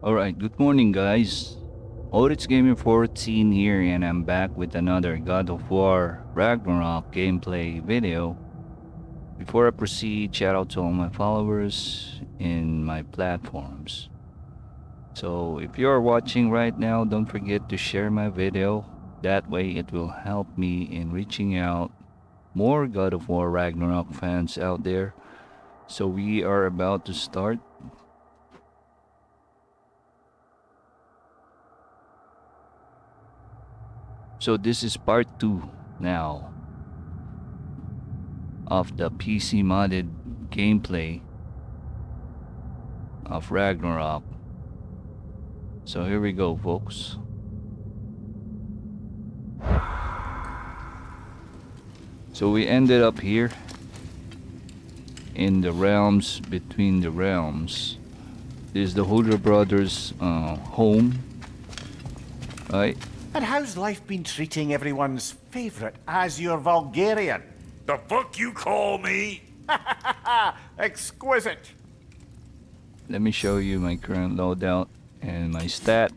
Alright, good morning guys. Odyssey Gamer 14 here and I'm back with another God of War Ragnarok gameplay video. Before I proceed, shout out to all my followers in my platforms. So if you're watching right now, don't forget to share my video. That way it will help me in reaching out more God of War Ragnarok fans out there. So we are about to start. So this is part 2 now of the PC modded gameplay of Ragnarok. So here we go, folks. So we ended up here in the realms between the realms. This is the Holder brothers' home, right? And how's life been treating everyone's favorite Azure Vulgarian? The fuck you call me? Exquisite. Let me show you my current loadout and my stat.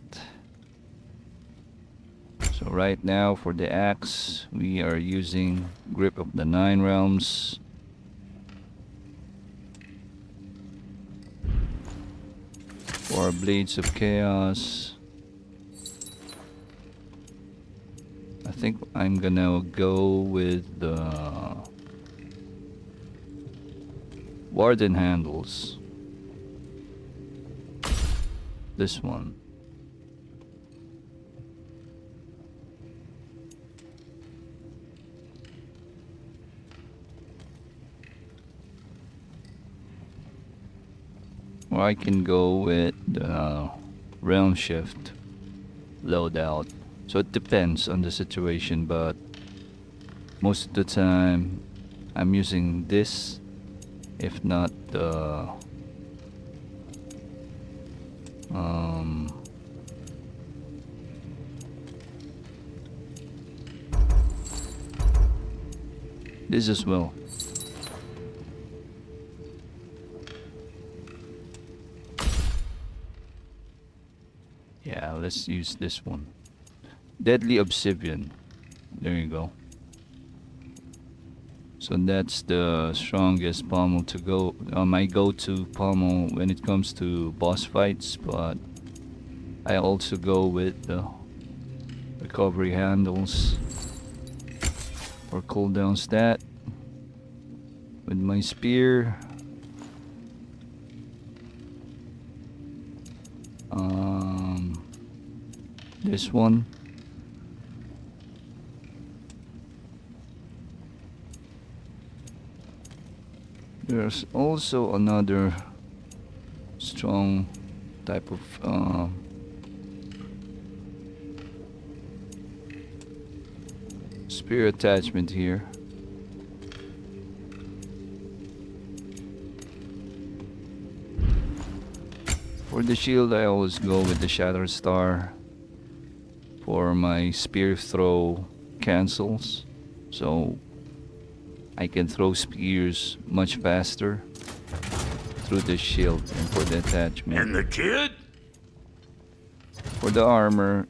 So right now for the axe, we are using Grip of the Nine Realms. For Blades of Chaos, I think I'm gonna go with the Warden Handles. This one. Or I can go with the Realm Shift loadout. So it depends on the situation, but most of the time I'm using this, if not the this as well. Yeah, let's use this one. Deadly Obsidian. There you go. So that's the strongest pommel to go. My go-to pommel when it comes to boss fights, but I also go with the recovery handles for cooldown stat. With my spear, this one. There's also another strong type of spear attachment here. For the shield, I always go with the Shatter Star. For my spear throw cancels, so I can throw spears much faster through the shield and for the attachment. And the kid? For the armor,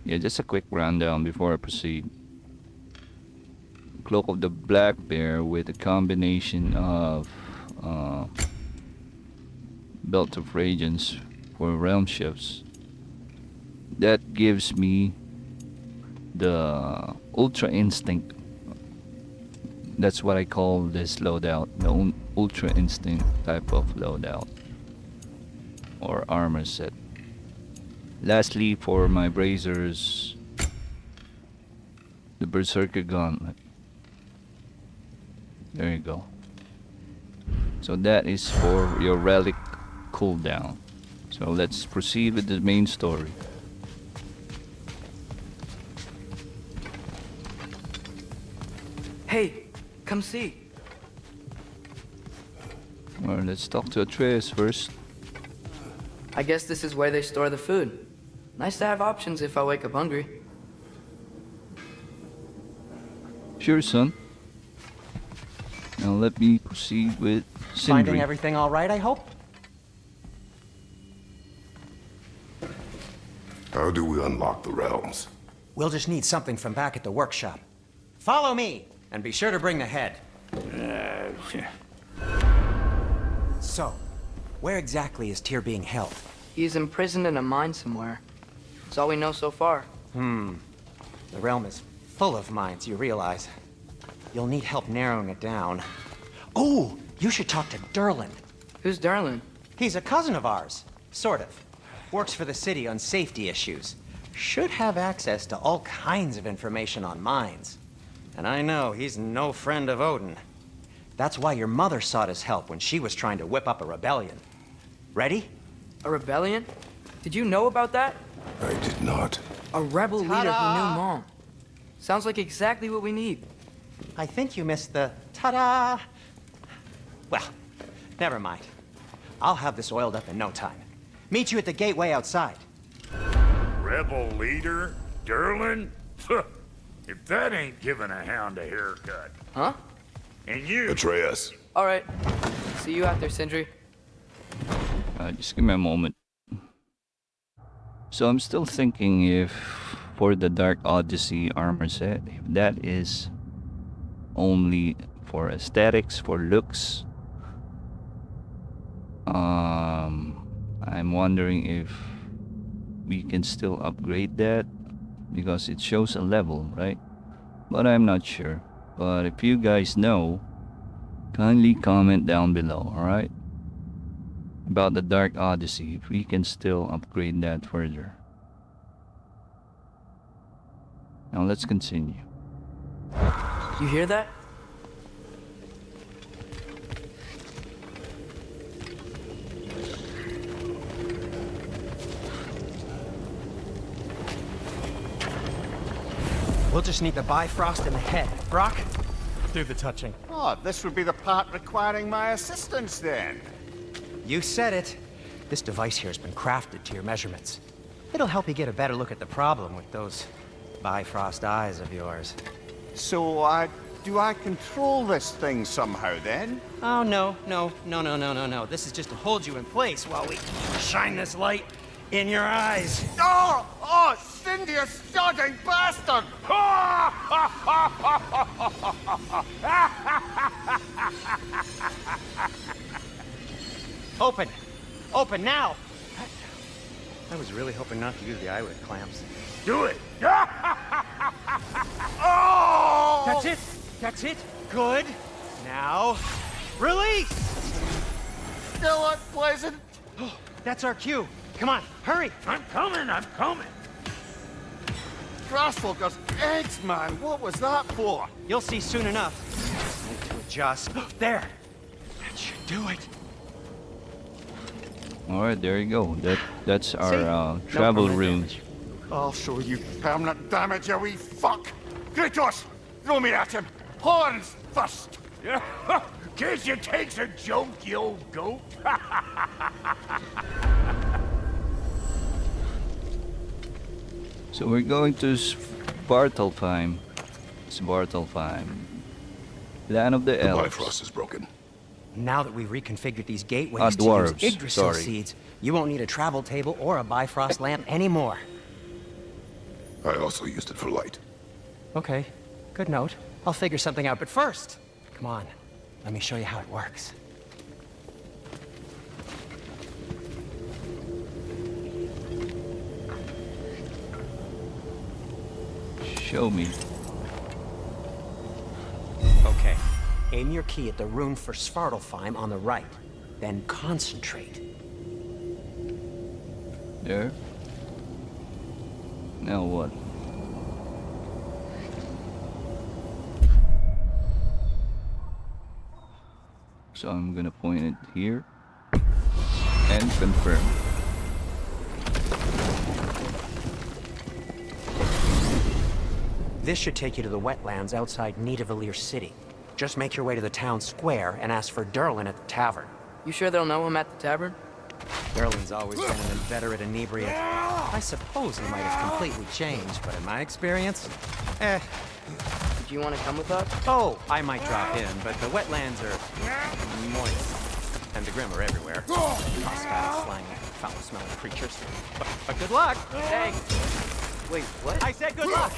yeah, just a quick rundown before I proceed. Cloak of the Black Bear with a combination of Belt of Radiance for realm shifts. That gives me the Ultra Instinct. That's what I call this loadout, the Ultra Instinct type of loadout or armor set. Lastly, for my bracers, the Berserker Gauntlet. There you go. So that is for your relic cooldown. So let's proceed with the main story. Hey, come see. Well, let's talk to Atreus first. I guess this is where they store the food. Nice to have options if I wake up hungry. Sure, son. Now let me proceed with Sindri. Finding everything all right, I hope? How do we unlock the realms? We'll just need something from back at the workshop. Follow me, and be sure to bring the head. So, where exactly is Tyr being held? He's imprisoned in a mine somewhere. That's all we know so far. The realm is full of mines, you realize. You'll need help narrowing it down. Oh, you should talk to Durlin. Who's Durlin? He's a cousin of ours, sort of. Works for the city on safety issues. Should have access to all kinds of information on mines. And I know he's no friend of Odin. That's why your mother sought his help when she was trying to whip up a rebellion. Ready? A rebellion? Did you know about that? I did not. A rebel leader who knew Ta-da! Mom. Sounds like exactly what we need. I think you missed the ta-da. Well, never mind. I'll have this oiled up in no time. Meet you at the gateway outside. Rebel leader? Durlin? If that ain't giving a hound a haircut. Huh? And you... Atreus. All right. See you out there, Sindri. Just give me a moment. So I'm still thinking if for the Dark Odyssey armor set, if that is only for aesthetics, for looks. I'm wondering if we can still upgrade that because it shows a level, right? But I'm not sure. But if you guys know, kindly comment down below, alright? About the Dark Odyssey, if we can still upgrade that further. Now let's continue. You hear that? We'll just need the Bifrost and the head. Brock, do the touching. Oh, this would be the part requiring my assistance then. You said it. This device here has been crafted to your measurements. It'll help you get a better look at the problem with those Bifrost eyes of yours. So, do I control this thing somehow then? Oh, no. This is just to hold you in place while we shine this light in your eyes. Oh! Oh, Cindy, you sodding bastard! Open! Open now! I was really hoping not to use the eyelid clamps. Do it! Oh! That's it! That's it! Good! Now, release! Still unpleasant. That's our cue. Come on, hurry! I'm coming, I'm coming! Grassfuckers, eggs, man. What was that for? You'll see soon enough. Need to adjust. There! That should do it. Alright, there you go. That's our No travel permanent room. damage. I'll show you permanent damage, you wee fuck! Kratos, throw me at him! Horns first! Guess you takes a joke, you old goat. So we're going to Svartalfheim. Svartalfheim. Land of the The Elves. Bifrost is broken. Now that we've reconfigured these gateways to dwarves, use Yggdrasil sorry. seeds, you won't need a travel table or a Bifrost lamp anymore. I also used it for light. Okay, good note. I'll figure something out, but first, come on, let me show you how it works. Show me. Okay, aim your key at the rune for Svartalfheim on the right, then concentrate. There. Now what? So I'm gonna point it here and confirm. This should take you to the wetlands outside Nidavellir City. Just make your way to the town square and ask for Durlin at the tavern. You sure they'll know him at the tavern? Durlin's always been an inveterate inebriate. I suppose he might have completely changed, but in my experience, Do you want to come with us? Oh, I might drop in, but the wetlands are moist. And the Grim are everywhere. Hostile slang. foul-smelling creatures. But good luck! Thanks. Wait, what? I said good luck!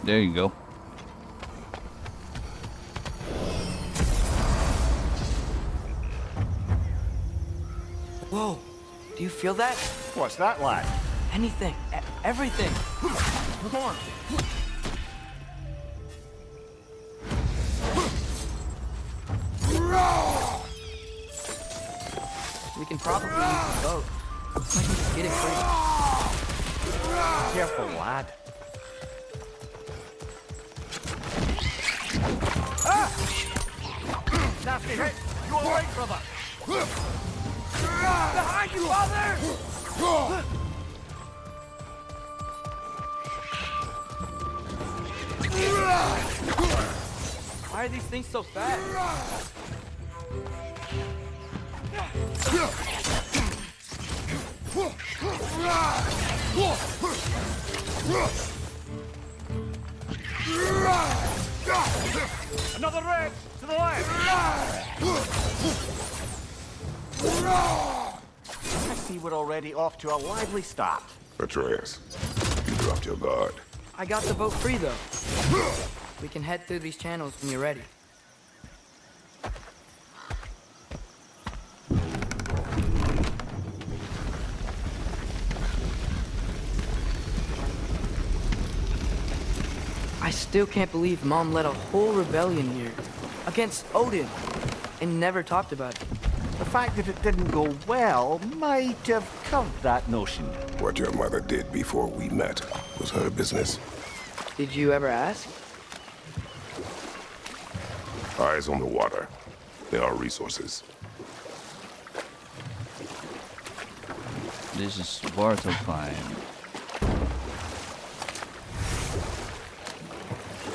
There you go. Whoa. Do you feel that? What's that, lad? Anything. Everything. Come on. We can probably use the boat. I can just get it free. Careful, lad. Nasty hit! You alright, brother? Behind you, father! Why are these things so fast? Another red! To the left! I see we're already off to a lively start. Atreus, you dropped your guard. I got the boat free, though. We can head through these channels when you're ready. I still can't believe Mom led a whole rebellion here against Odin and never talked about it. The fact that it didn't go well might have covered that notion. What your mother did before we met was her business. Did you ever ask? Eyes on the water. There are resources. This is Svartalfheim.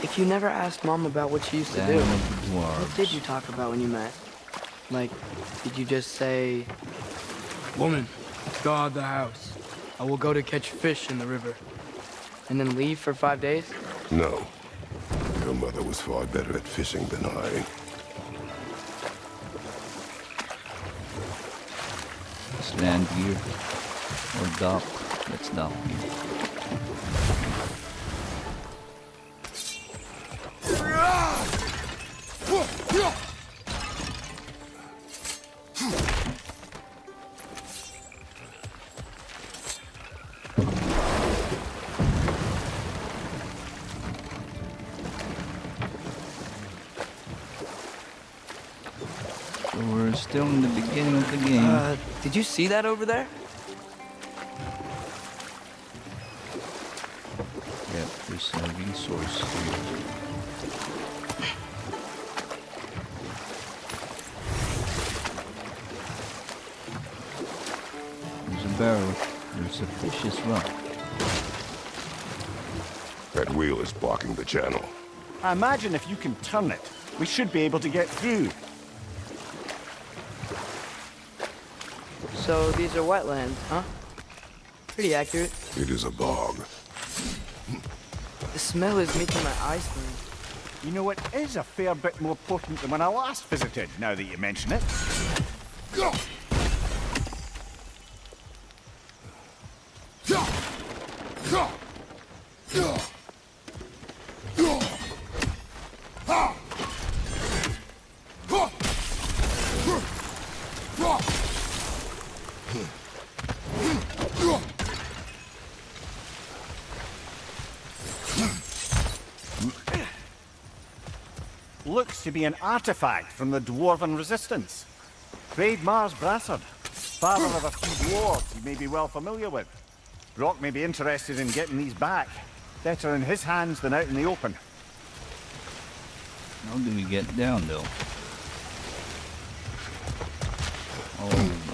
If you never asked Mom about what she used to do, Land of the what Dwarves. did you talk about when you met? Like, did you just say, "Woman, guard the house. I will go to catch fish in the river," and then leave for 5 days? No. Your mother was far better at fishing than I. Let's land here. Or dock. Let's dock here. So we're still in the beginning of the game. Did you see that over there? Yep, there's a resource here. There's a barrel. There's a fish as well. That wheel is blocking the channel. I imagine if you can turn it, we should be able to get through. So these are wetlands, huh? Pretty accurate. It is a bog. The smell is making my eyes burn. You know, it is a fair bit more potent than when I last visited, now that you mention it. Looks to be an artifact from the Dwarven Resistance. Craig Mars Brassard, father of a few dwarves you may be well familiar with. Brock may be interested in getting these back. Better in his hands than out in the open. How do we get down though? Oh, okay.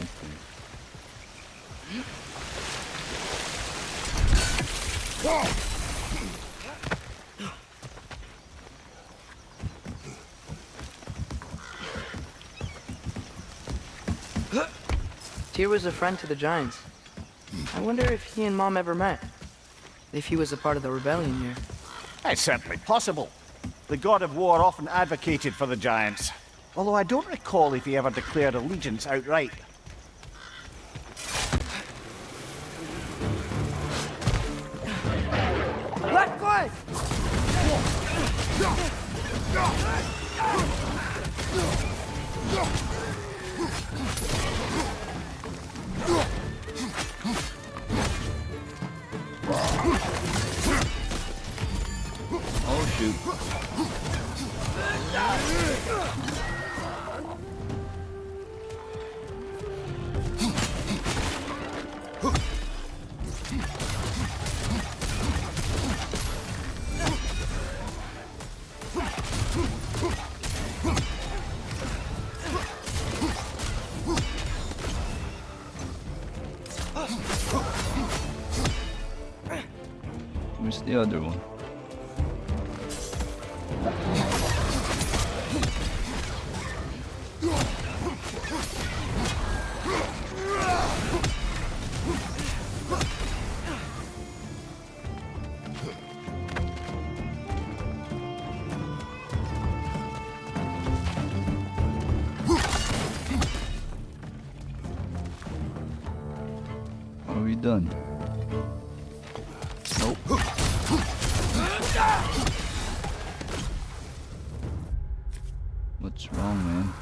Tyr was a friend to the Giants. I wonder if he and Mom ever met. If he was a part of the rebellion here. It's certainly possible. The god of war often advocated for the Giants. Although I don't recall if he ever declared allegiance outright. Left flank! Oh shoot. Where's the other one? Are we done? Nope. What's wrong, man?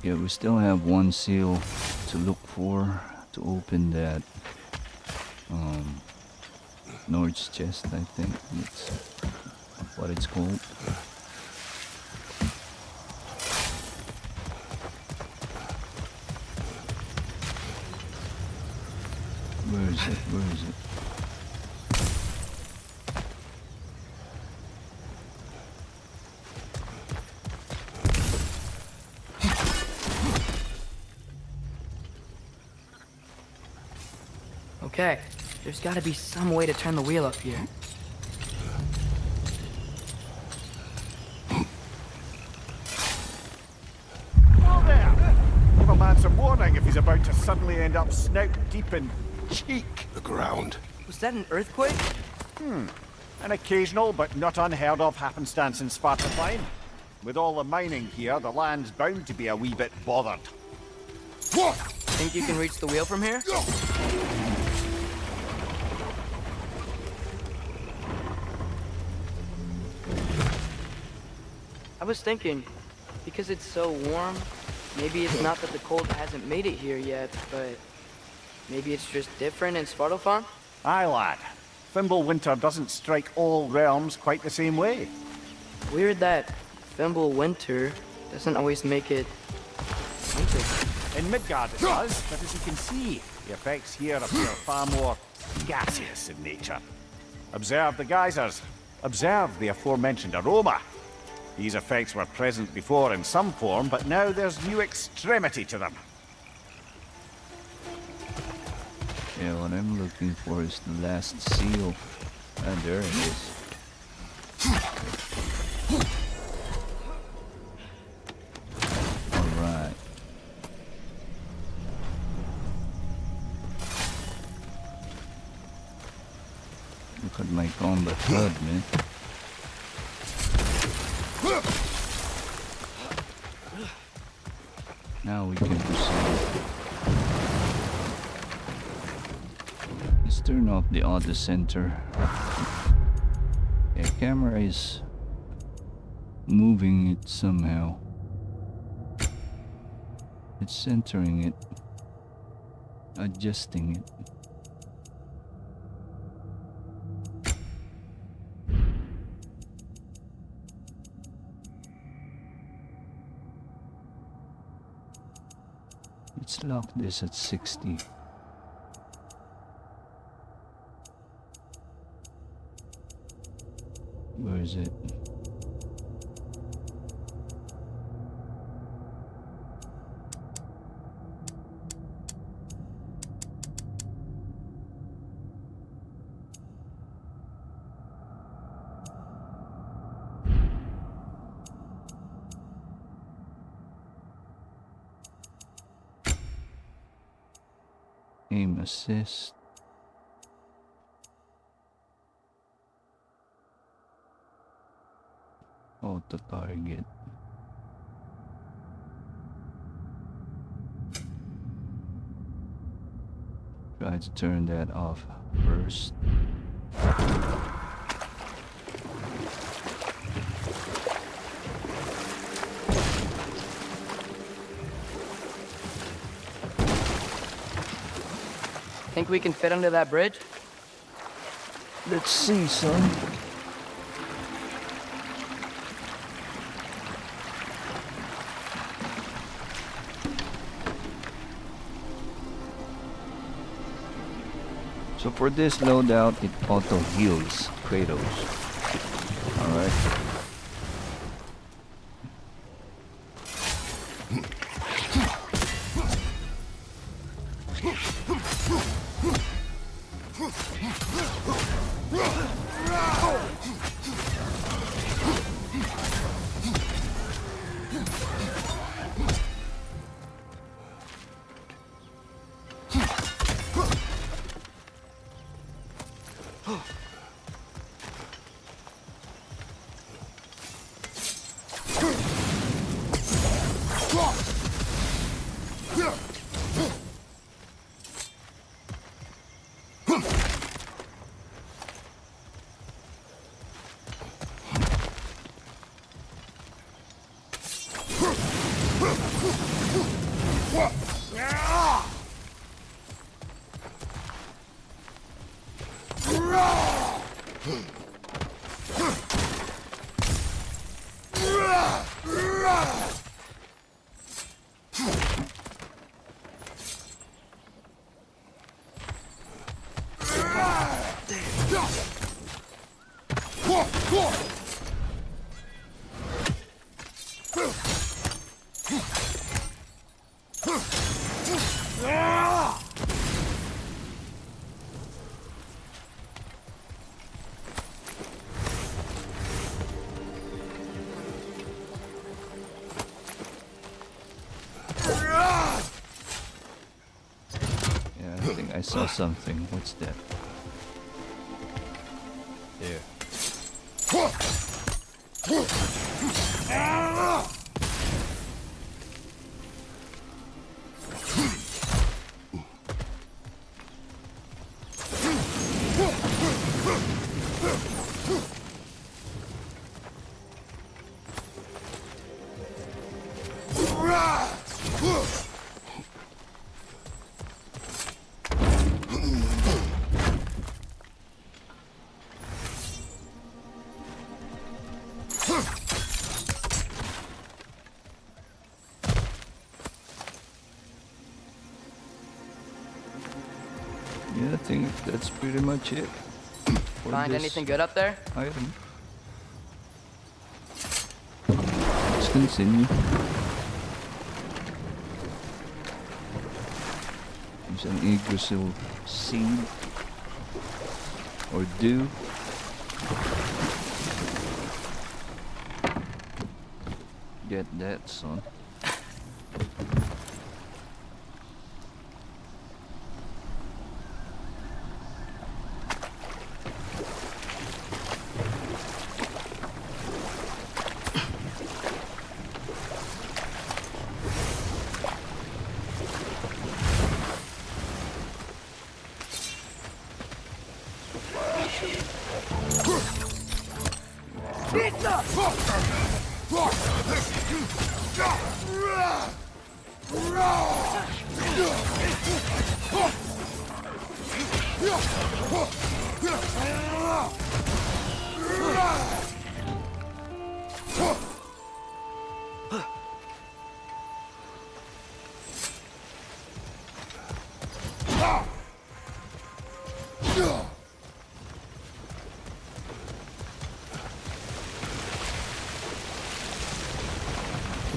Yeah, we still have one seal to look for to open that Nord's chest, I think that's what it's called. Where is it? Where is it? Okay, there's gotta be some way to turn the wheel up here. Oh there! Give a man some warning if he's about to suddenly end up snout deep in cheek. The ground. Was that an earthquake? An occasional but not unheard of happenstance in Svartalfheim. With all the mining here, the land's bound to be a wee bit bothered. Think you can reach the wheel from here? I was thinking, because it's so warm, maybe it's not that the cold hasn't made it here yet, but maybe it's just different in Svartalfheim? Aye, lad. Thimble winter doesn't strike all realms quite the same way. Weird that Thimble winter doesn't always make it winter. In Midgard it does, but as you can see, the effects here appear far more gaseous in nature. Observe the geysers. Observe the aforementioned aroma. These effects were present before in some form, but now there's new extremity to them. Yeah, what I'm looking for is the last seal. And there it is. Alright. Look at my combat HUD, man. Now we can proceed. Let's turn off the auto center. Yeah, camera is moving it somehow. It's centering it, adjusting it. Let's lock this at 60. Where is it? Aim assist. Auto target. Try to turn that off first. Think we can fit under that bridge? Let's see, son. So for this loadout, it auto heals Kratos. Alright. I saw something. What's that? There. Yeah, I think that's pretty much it. Find anything good up there? Item. Let's continue. There's an Yggdrasil seed or dew. Get that, son.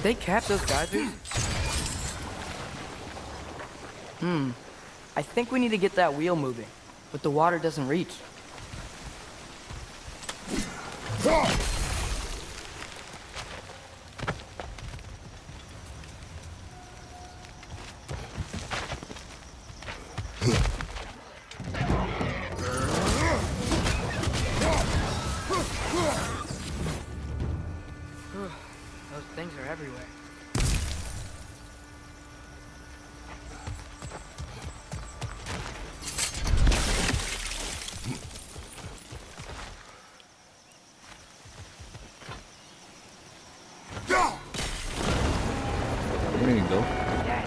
Did they cap those geysers? I think we need to get that wheel moving, but the water doesn't reach. Those things are everywhere. There you go. Dad,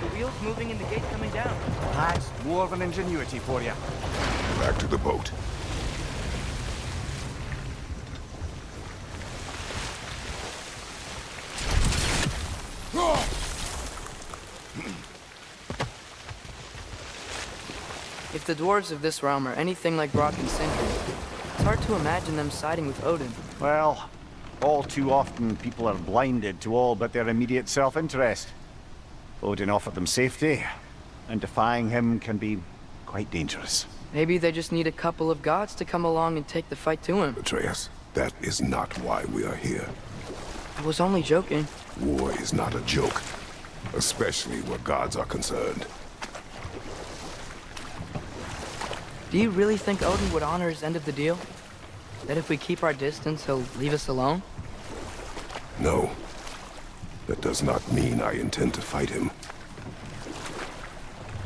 the wheel's moving and the gate's coming down. That's dwarven ingenuity for you. Back to the boat. If the dwarves of this realm are anything like Brock and Sindri, it's hard to imagine them siding with Odin. Well, all too often people are blinded to all but their immediate self-interest. Odin offered them safety, and defying him can be quite dangerous. Maybe they just need a couple of gods to come along and take the fight to him. Atreus, that is not why we are here. I was only joking. War is not a joke, especially where gods are concerned. Do you really think Odin would honor his end of the deal? That if we keep our distance, he'll leave us alone? No. That does not mean I intend to fight him.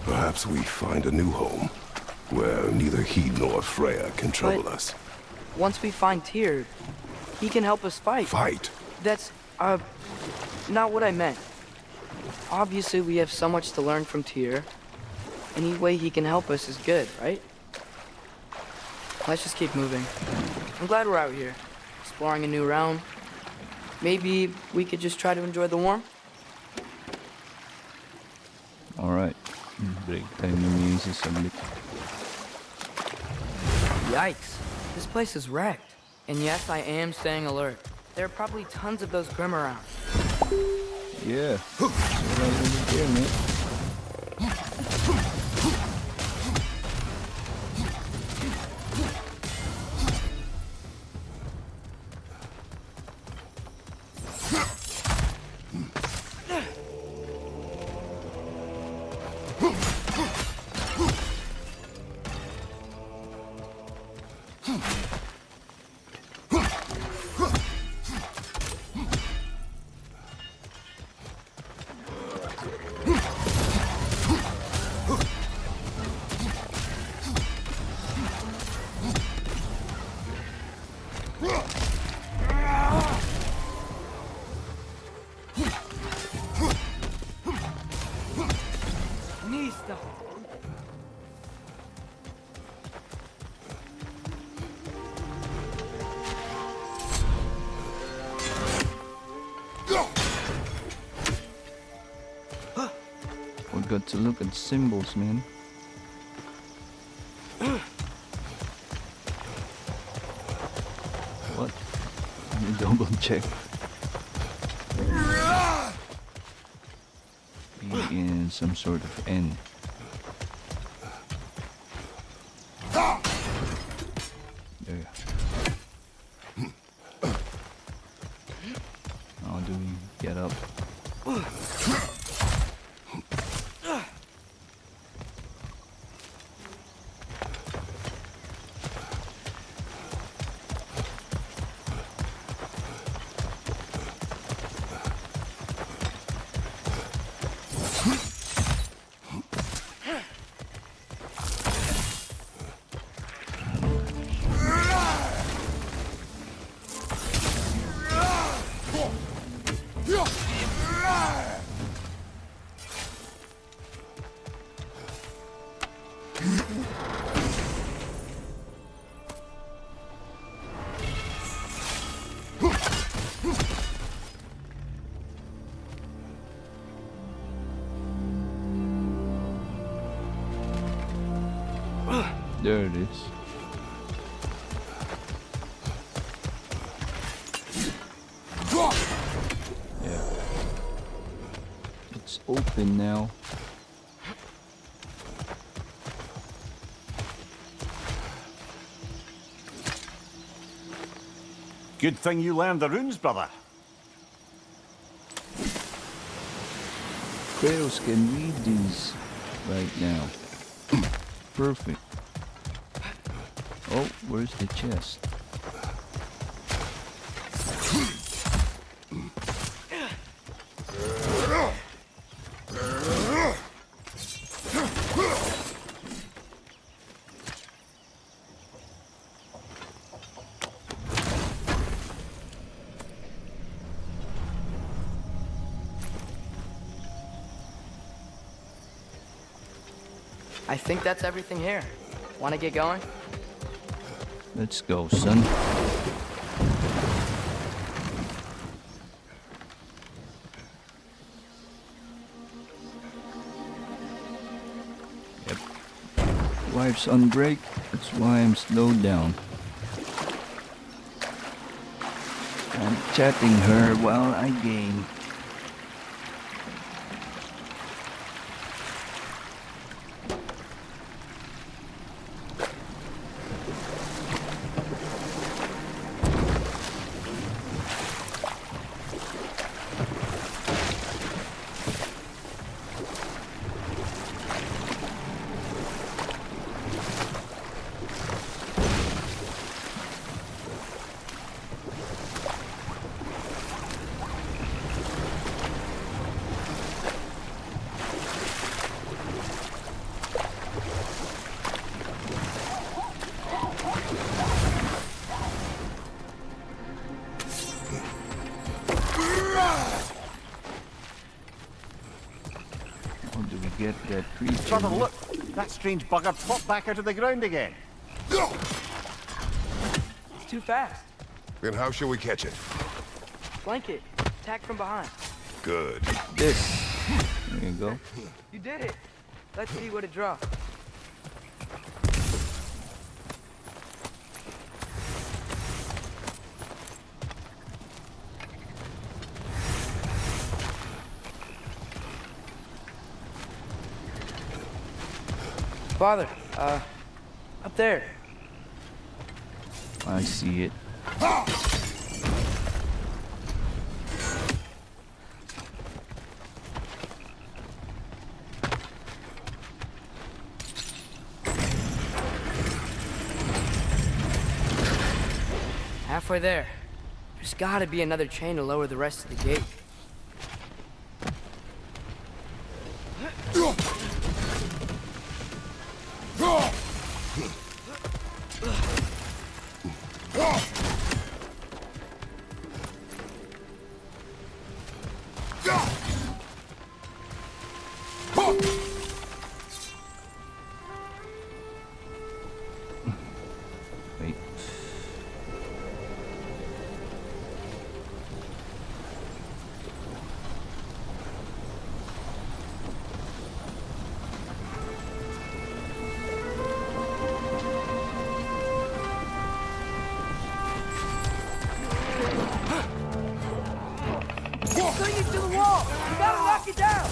Perhaps we find a new home, where neither he nor Freya can trouble us. Once we find Tyr, he can help us fight. Fight? That's, not what I meant. Obviously, we have so much to learn from Tyr. Any way he can help us is good, right? Let's just keep moving. I'm glad we're out here, exploring a new realm. Maybe we could just try to enjoy the warmth? Alright. Break time na music submit. Yikes. This place is wrecked. And yes, I am staying alert. There are probably tons of those Grim around. Yeah. So what I gonna do, man? Got to look at symbols, man. What? Let me double check. Be in some sort of N. There. How do we get up? There it is. Yeah. open now. Good thing you learned the runes, brother. Kratos can read these right now. Perfect. Oh, where's the chest? I think that's everything here. Want to get going? Let's go, son. Yep. Wife's on break. That's why I'm slowed down. I'm chatting her while I game. Get that creature. Brother, look! That strange bugger popped back out of the ground again. It's too fast. Then how shall we catch it? Flank it. Attack from behind. Good. This. There you go. You did it. Let's see what it drops. Father, up there. I see it. Halfway there. There's gotta be another chain to lower the rest of the gate. Wait. Bring it to the wall! You gotta knock it down!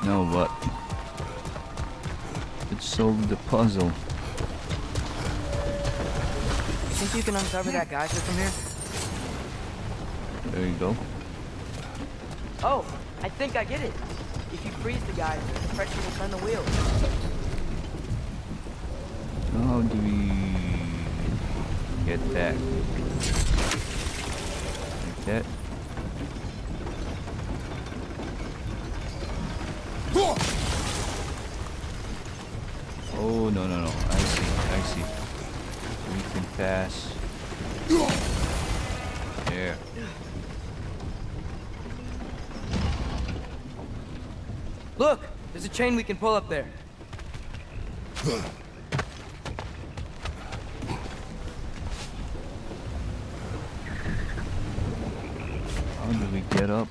Now what? Let's solve the puzzle. You think you can uncover that geyser from here? There you go. Oh, I think I get it. If you freeze the geyser, the pressure will turn the wheels. How do we get that? Like that? Oh, no, no, no. I see. We can pass. There. Look! There's a chain we can pull up there. How do we get up?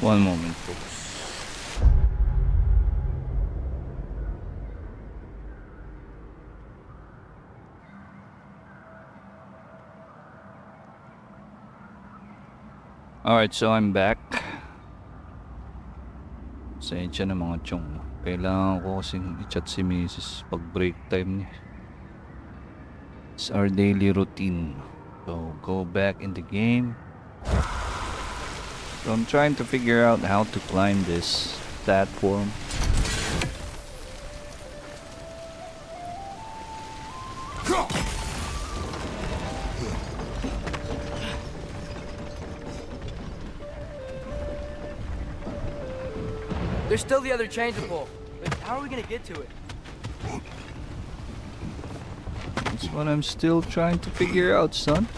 One moment, folks. Alright, so I'm back. Pasensya na mga chong. Kailangan ko kasing i-chat si Mrs. pag break time niya. It's our daily routine. So, go back in the game. So I'm trying to figure out how to climb this platform. There's still the other chain to pull. But how are we gonna get to it? That's what I'm still trying to figure out, son.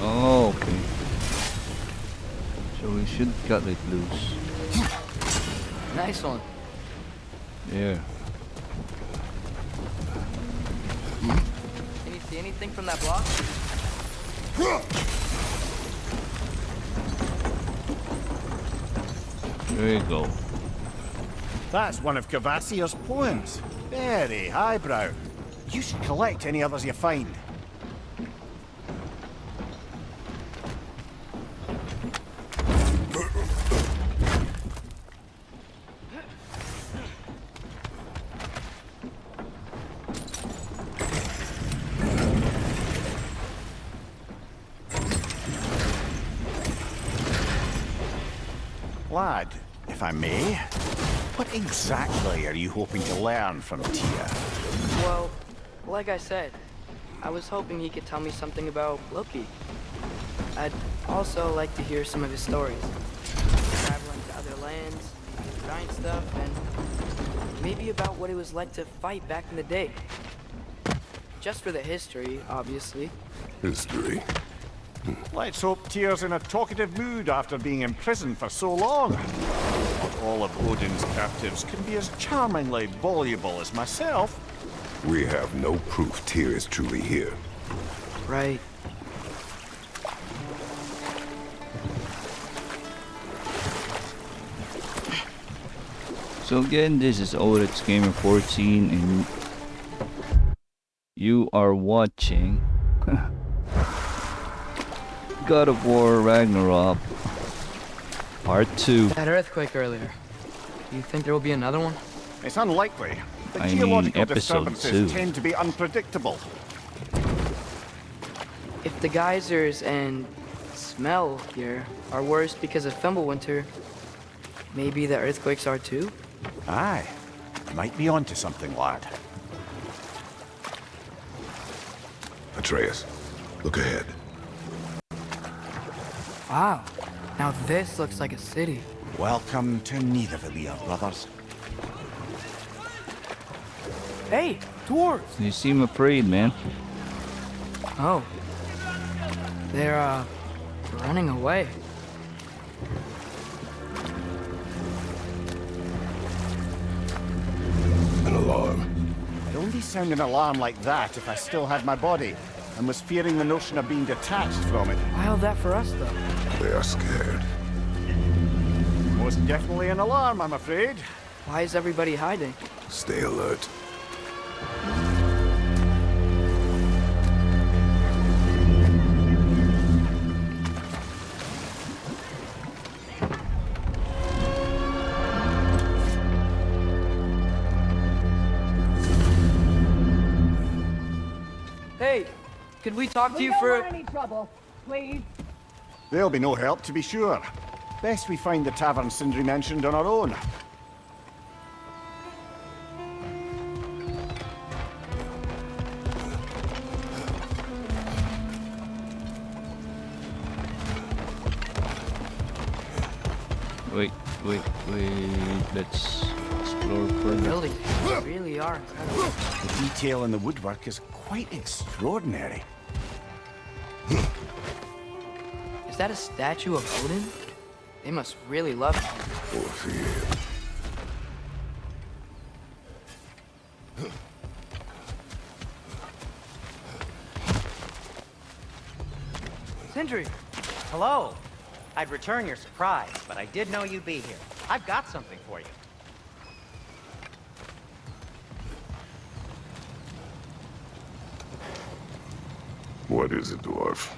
Oh, okay. So we should cut it loose. Nice one. Yeah. Can you see anything from that block? There you go. That's one of Cavassier's poems. Very highbrow. You should collect any others you find. Lad, if I may, what exactly are you hoping to learn from Tia? Well, like I said, I was hoping he could tell me something about Loki. I'd also like to hear some of his stories. Traveling to other lands, giant stuff, and maybe about what it was like to fight back in the day. Just for the history, obviously. History. Let's hope Tyr's in a talkative mood after being imprisoned for so long. Not all of Odin's captives can be as charmingly voluble as myself. We have no proof Tyr is truly here. Right. So again, this is Odyssey Gamer 14 and you are watching God of War Ragnarok Part 2. That earthquake earlier. Do you think there will be another one? It's unlikely. The I mean, geological episode disturbances 2. tend to be unpredictable. the geysers and smell here are worse because of Fimbulwinter, maybe the earthquakes are too? Aye. Might be onto something, lad. Atreus, look ahead. Wow. Now this looks like a city. Welcome to Nidavellir, brothers. Hey, dwarves! You seem afraid, man. Oh. They're, running away. An alarm. I'd only sound an alarm like that if I still had my body, and was fearing the notion of being detached from it. Why all that for us, though? They are scared. Most definitely an alarm, I'm afraid. Why is everybody hiding? Stay alert. Hey, could we talk to We you don't for... want any trouble, please. There'll be no help, to be sure. Best we find the tavern Sindri mentioned on our own. Wait. Let's explore further. Buildings really are incredible. The detail in the woodwork is quite extraordinary. Is that a statue of Odin? They must really love him. Or fear. Sindri! Hello. I'd return your surprise, but I did know you'd be here. I've got something for you. What is it, dwarf?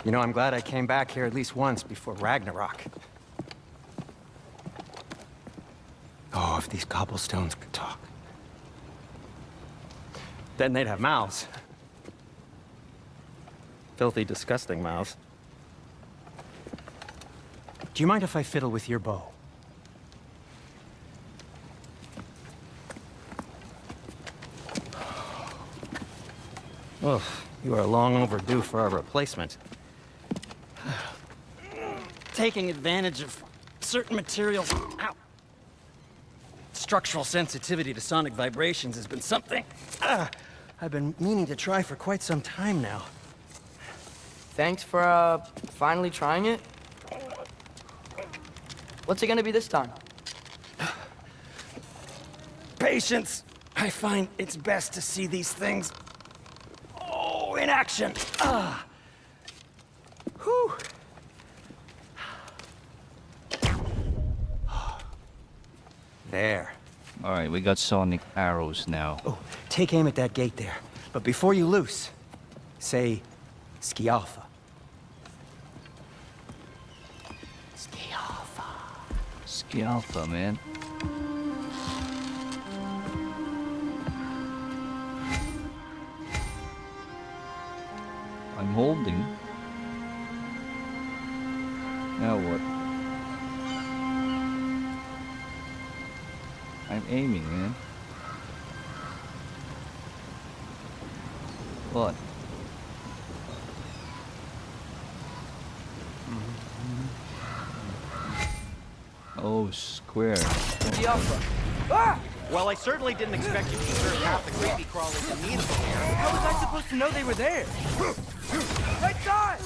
You know, I'm glad I came back here at least once before Ragnarok. Oh, if these cobblestones could talk. Then they'd have mouths. Filthy, disgusting mouths. Do you mind if I fiddle with your bow? Oh, you are long overdue for a replacement. Taking advantage of certain materials. Ow. Structural sensitivity to sonic vibrations has been something I've been meaning to try for quite some time now. Thanks for, finally trying it. What's it gonna be this time? Patience. I find it's best to see these things, in action. Whew. There. All right, we got sonic arrows now. Oh, take aim at that gate there. But before you loose, say, Skialfa. Skialfa. Ski Alpha, man. I'm holding. Now what? I'm aiming, man. What? Oh, square. The Alpha. Ah! Well, I certainly didn't expect you to serve half the creepy crawlers in need of here. How was I supposed to know they were there? Right side!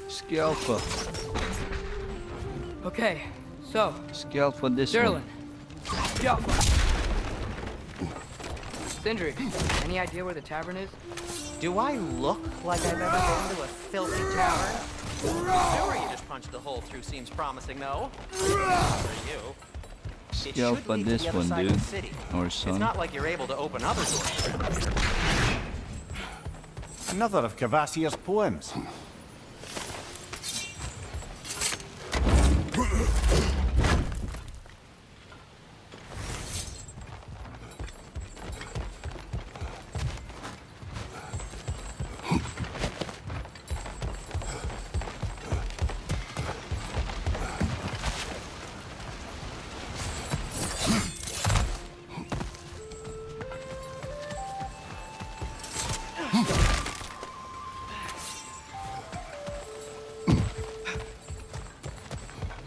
Ski Alpha. Okay, so, Ski Alpha this Durlin. one. The Alpha. Sindri, any idea where the tavern is? Do I look like I've ever been to a filthy tavern? The sewer you just punched a hole through seems promising, though. For you. It Ski should Alpha lead to this the other one, side of dude. the city. Or It's son. not like you're able to open other doors. Another of Cavassier's poems.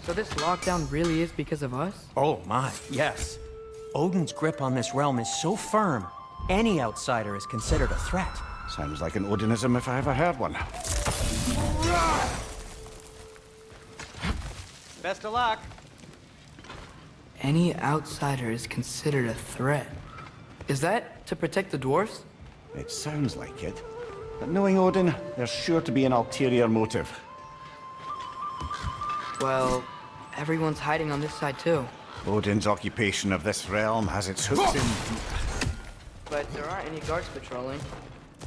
So this lockdown really is because of us? Oh my, yes. Odin's grip on this realm is so firm, any outsider is considered a threat. Sounds like an Odinism if I ever heard one. Best of luck. Any outsider is considered a threat. Is that to protect the dwarfs? It sounds like it. But knowing Odin, there's sure to be an ulterior motive. Well, everyone's hiding on this side too. Odin's occupation of this realm has its hooks in... But there aren't any guards patrolling.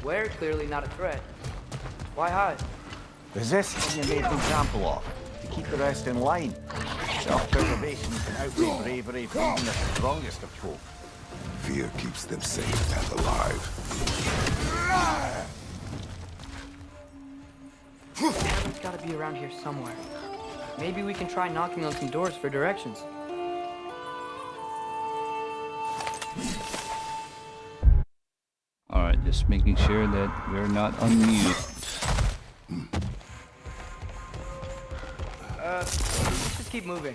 We're clearly not a threat. Why hide? Resist when you're made an example of, to keep the rest in line. Self-preservation can outweigh bravery from even the strongest of folk. Fear keeps them safe and alive. Someone's gotta be around here somewhere. Maybe we can try knocking on some doors for directions. Alright, just making sure that we're not on mute. Let's just keep moving.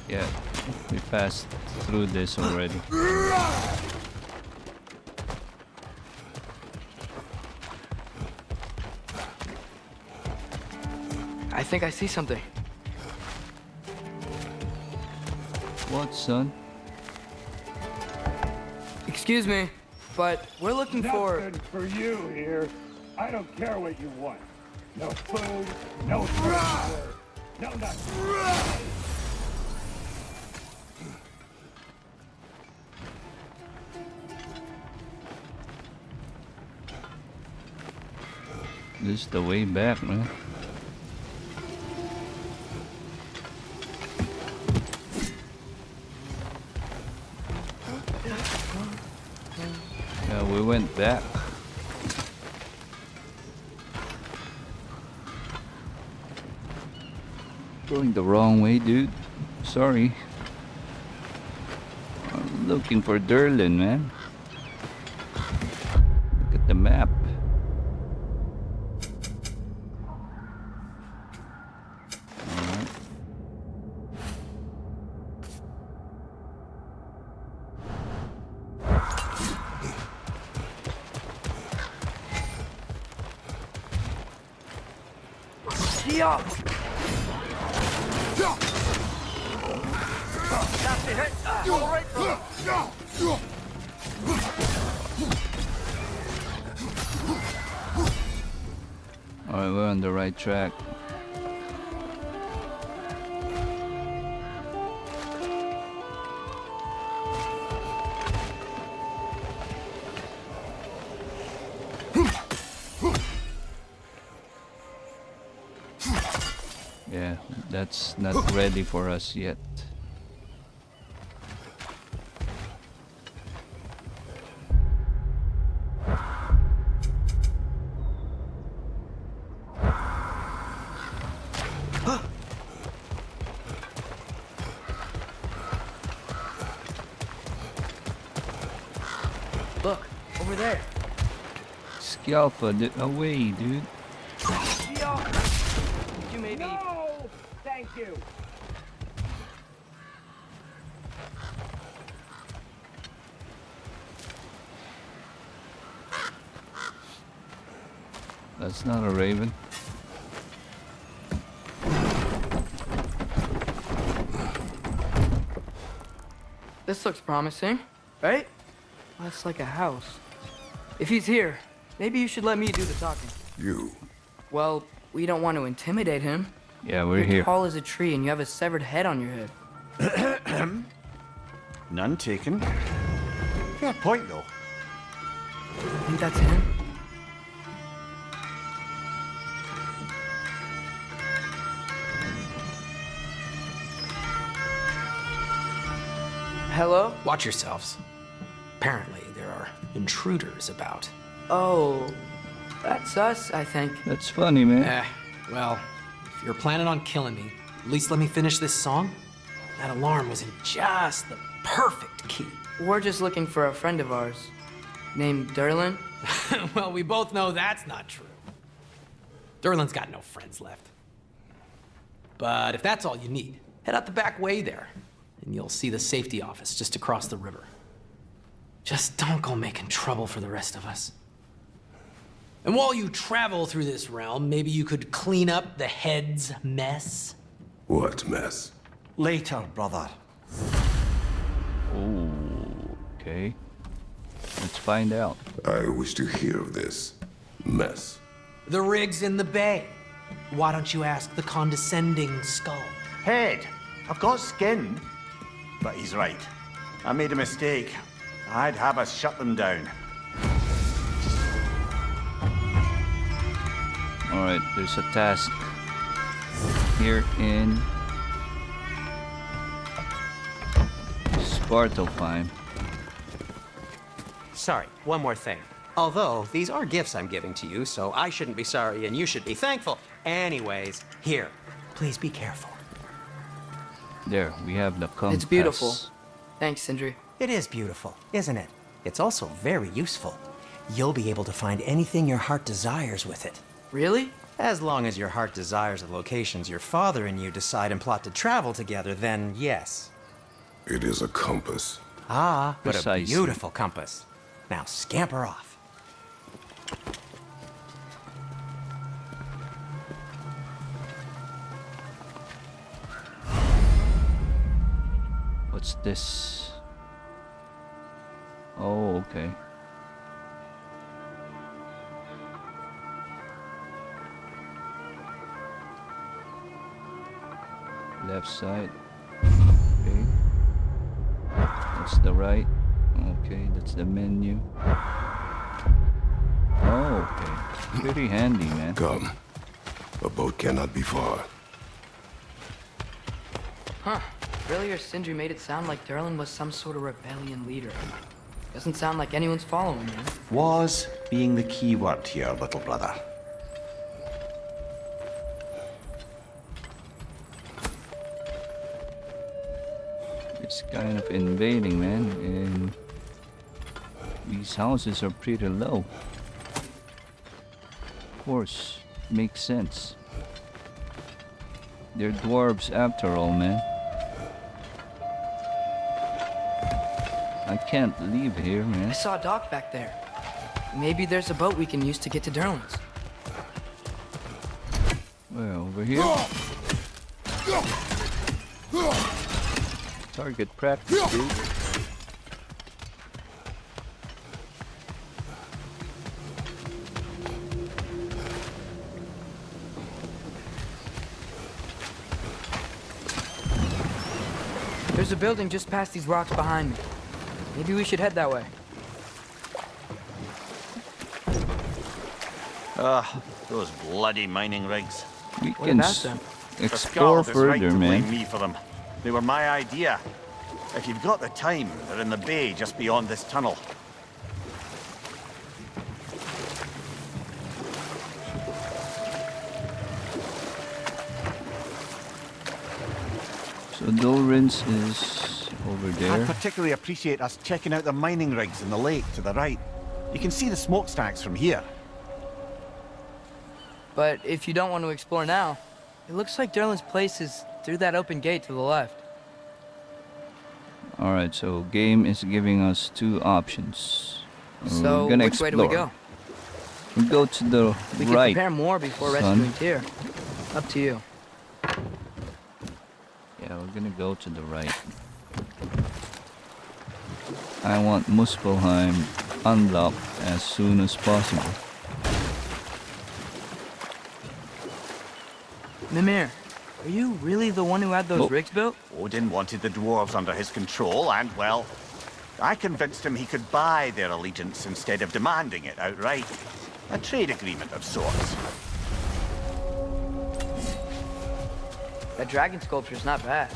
Yeah, we passed through this already. I think I see something. What, son? Excuse me, but we're looking for... Nothing for you here. I don't care what you want. No food, no transport, no nothing. This is the way back, man. Yeah, we went back. Going the wrong way, dude. Sorry. I'm looking for Durlin, man. Look at the map. Alright. Yeah. Alright, we're on the right track. Yeah, that's not ready for us yet. Look, over there. Scalpa, away, dude. Yeah. Could you maybe... No! Thank you. That's not a raven. This looks promising, right? That's like a house. If he's here, maybe you should let me do the talking. You. Well, we don't want to intimidate him. Yeah, we're You're here. tall as a tree and you have a severed head on your head. None taken. Fair point, though. I think that's him. Watch yourselves. Apparently, there are intruders about. Oh, that's us, I think. That's funny, man. Well, if you're planning on killing me, at least let me finish this song. That alarm was in just the perfect key. We're just looking for a friend of ours named Durlin. Well, we both know that's not true. Durlin's got no friends left. But if that's all you need, head out the back way there, and you'll see the safety office just across the river. Just don't go making trouble for the rest of us. And while you travel through this realm, maybe you could clean up the head's mess? What mess? Later, brother. Oh, okay. Let's find out. I wish to hear of this mess. The rig's in the bay. Why don't you ask the condescending skull? Head, I've got skin. But he's right. I made a mistake. I'd have us shut them down. Alright, there's a task here in Svartalfheim. Sorry, one more thing. Although, these are gifts I'm giving to you, so I shouldn't be sorry and you should be thankful. Anyways, here, please be careful. There, we have the compass. It's beautiful. Thanks, Sindri. It is beautiful, isn't it? It's also very useful. You'll be able to find anything your heart desires with it. Really? As long as your heart desires the locations your father and you decide and plot to travel together, then yes. It is a compass. Ah, what a Precisely. beautiful compass. Now scamper off. What's this? Oh, okay. Left side. Okay. That's the right. Okay, that's the menu. Oh, okay. Pretty handy, man. Come. A boat cannot be far. Huh. Earlier, Sindri made it sound like Durlin was some sort of rebellion leader. Doesn't sound like anyone's following him. Was being the key word here, little brother. It's kind of invading, man, and these houses are pretty low. Of course, makes sense. They're dwarves after all, man. I can't leave here, I man. saw a dock back there. Maybe there's a boat we can use to get to Durlin's. Well, over here. Target practice, dude. There's a building just past these rocks behind me. Maybe we should head that way. Those bloody mining rigs. We What can about them? The explore Skald is right further, to blame man. me for them. They were my idea. If you've got the time, they're in the bay just beyond this tunnel. So Durlin's is over I there. particularly appreciate us checking out the mining rigs in the lake to the right. You can see the smokestacks from here. But if you don't want to explore now, it looks like Durlin's place is through that open gate to the left. Alright, so game is giving us two options. So, We're gonna which way do we explore. go? We go to the We can right. prepare more before son. rescuing Tyr. Up to you. Yeah, we're gonna go to the right. I want Muspelheim unlocked as soon as possible. Mimir, are you really the one who had those Oh. rigs built? Odin wanted the dwarves under his control, and, well, I convinced him he could buy their allegiance instead of demanding it outright. A trade agreement of sorts. That dragon sculpture's not bad.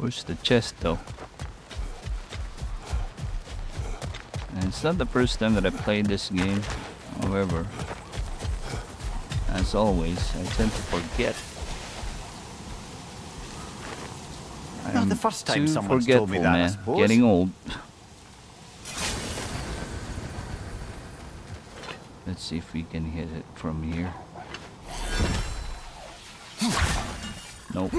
Where's the chest though? And it's not the first time that I played this game. However, as always, I tend to forget. Not the first time someone's told me that, I suppose. Getting old. Let's see if we can hit it from here. Nope.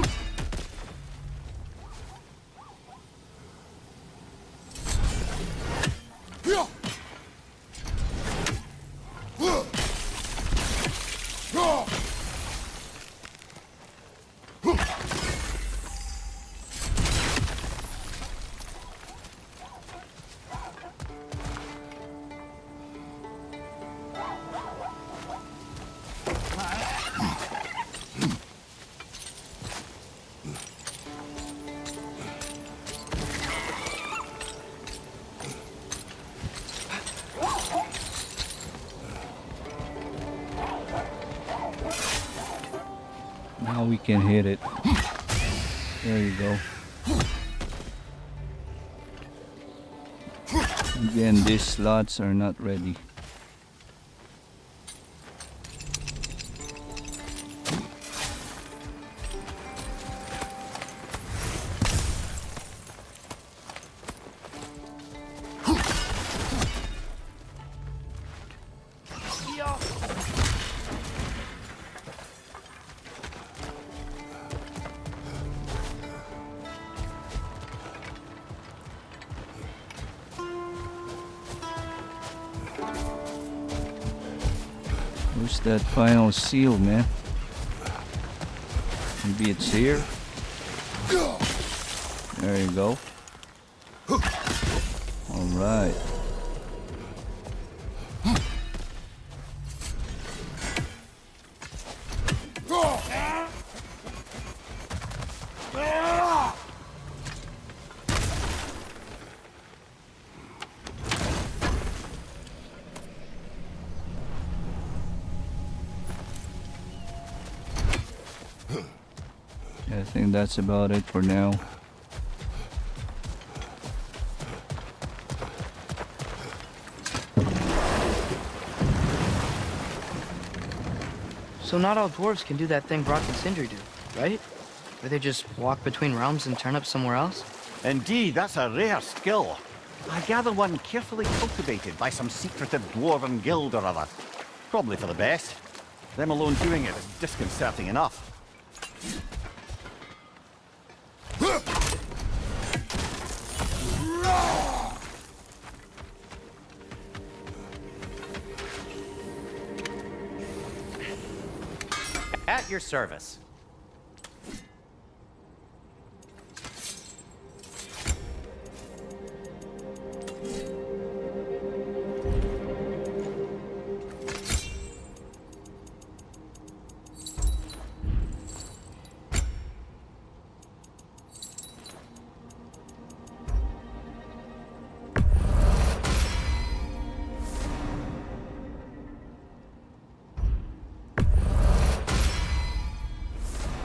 Now we can hit it. There you go. Again, these slots are not ready. Where's that final seal, man? Maybe it's here? There you go. Alright. I think that's about it for now. So not all dwarves can do that thing Brock and Sindri do, right? Where they just walk between realms and turn up somewhere else? Indeed, that's a rare skill. I gather one carefully cultivated by some secretive dwarven guild or other. Probably for the best. Them alone doing it is disconcerting enough. At your service.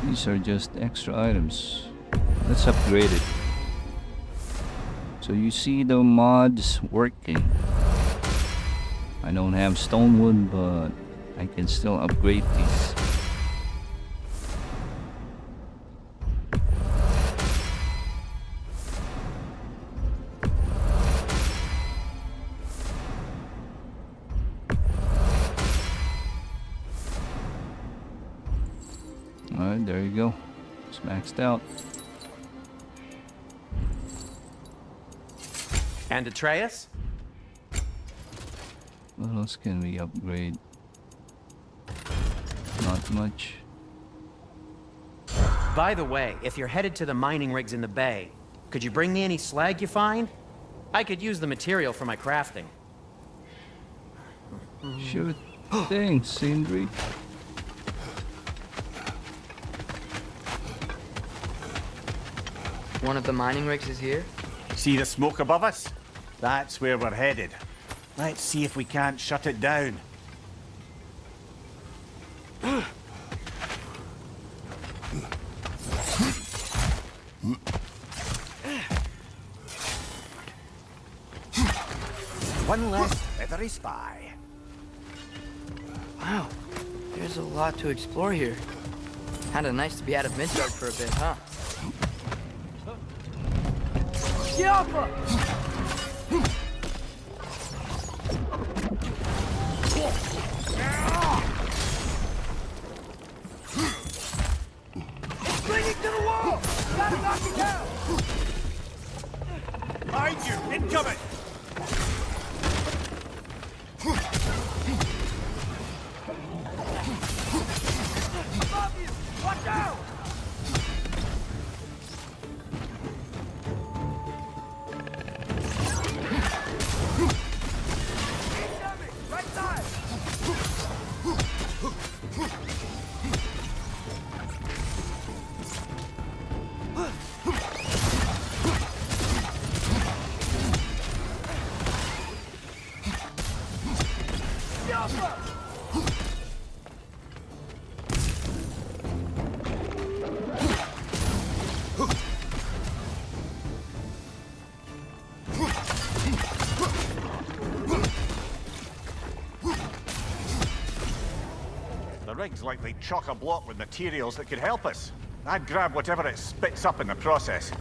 These are just extra items. Let's upgrade it. So you see the mods working. I don't have stonewood, but I can still upgrade these. Alright, there you go. It's maxed out. And Atreus? What else can we upgrade? Not much. By the way, if you're headed to the mining rigs in the bay, could you bring me any slag you find? I could use the material for my crafting. Sure thing, Sindri. One of the mining rigs is here? See the smoke above us? That's where we're headed. Let's see if we can't shut it down. One less for every spy. Wow, there's a lot to explore here. Kinda nice to be out of Midgard for a bit, huh? Behind you! Incoming! Watch out! Right side! The rig's likely chock-a-block with materials that could help us. I'd grab whatever it spits up in the process.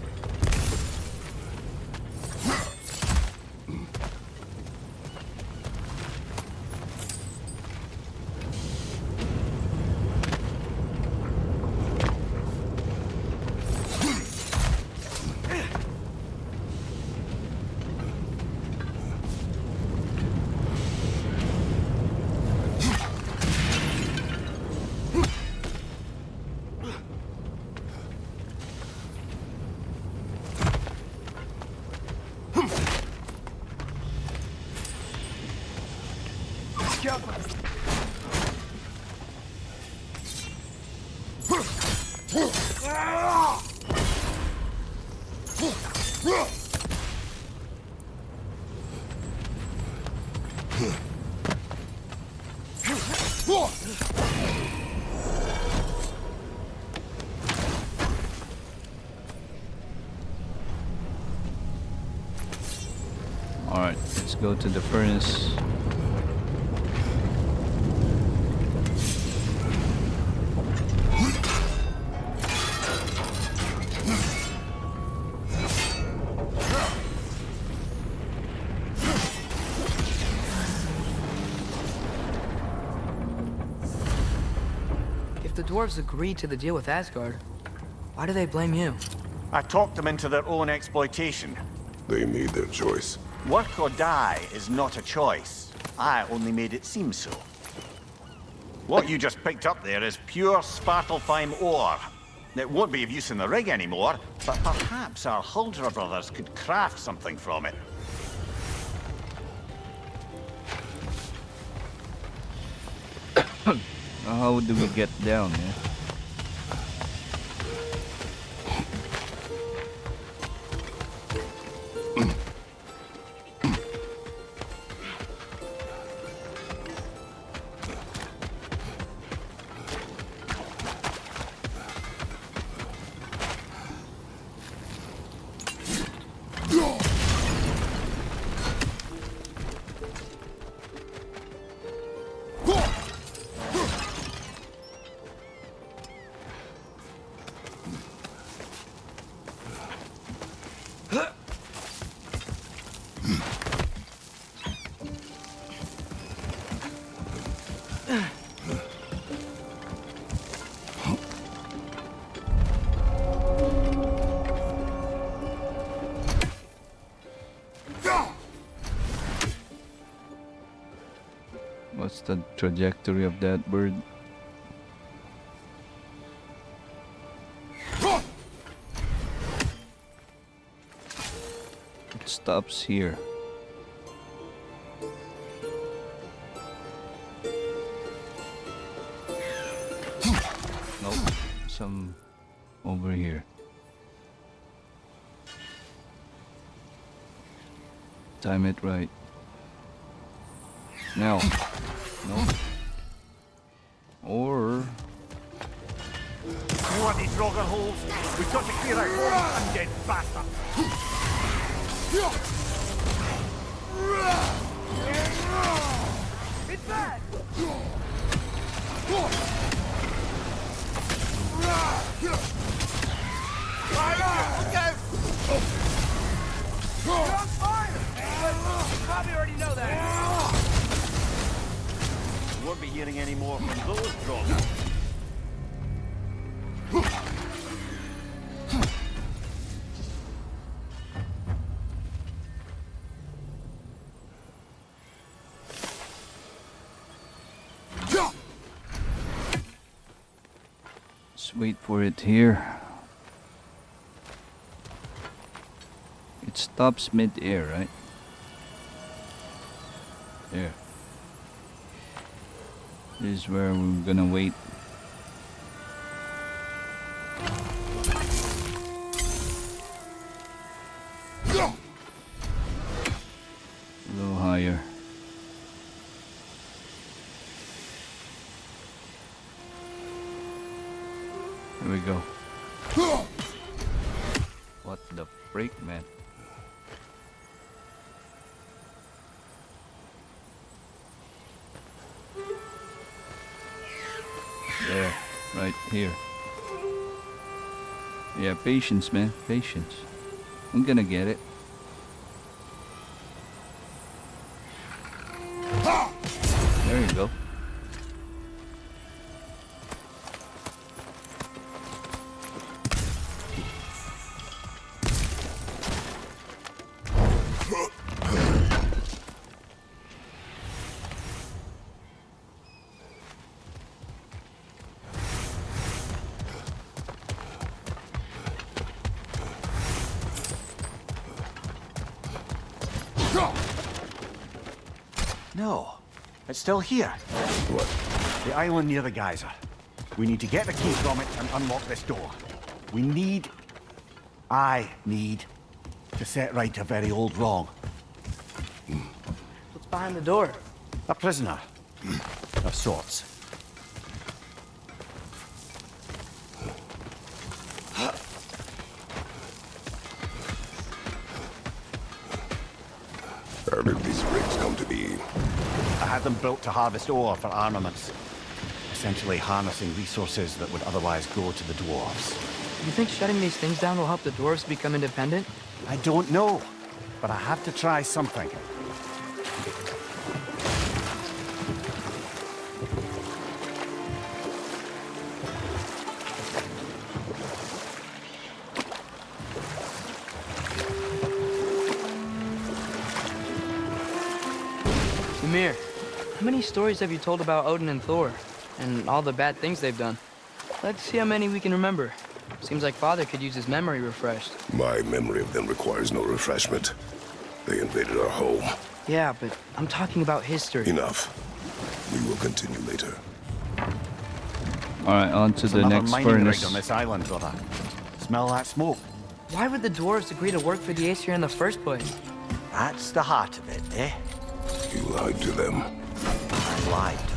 Alright, let's go to the furnace. If the dwarves agreed to the deal with Asgard, why do they blame you? I talked them into their own exploitation. They made their choice. Work or die is not a choice. I only made it seem so. What you just picked up there is pure Svartalfheim ore. It won't be of use in the rig anymore, but perhaps our Huldra brothers could craft something from it. How do we get down, man? What's the trajectory of that bird? It stops here. Nope. Some over here. Time it right. Now. No. Or Bloody drogger holes! We've got to clear out all undead bastard! It's bad! You're on fire! You probably already know that. We won't be hearing any more from those droggers. let's wait for it here. It stops mid-air, right? There. This is where we're gonna wait. A little higher. Here we go. What the freak, man? There, right here. Yeah, patience, man, patience. I'm gonna get it. There you go. No, it's still here. What? The island near the geyser. We need to get the key from it and unlock this door. I need to set right a very old wrong. What's behind the door? A prisoner of sorts. How did these rigs come to be? I had them built to harvest ore for armaments. Essentially harnessing resources that would otherwise go to the dwarves. You think shutting these things down will help the dwarves become independent? I don't know, but I have to try something. Ymir, how many stories have you told about Odin and Thor? And all the bad things they've done? Let's see how many we can remember. Seems like Father could use his memory refreshed. My memory of them requires no refreshment. They invaded our home. Yeah, but I'm talking about history. Enough. We will continue later. Alright, on to the Another next mining rig furnace. on this island, brother. Smell that smoke? Why would the dwarves agree to work for the Aesir in the first place? That's the heart of it, eh? You lied to them. I lied to them.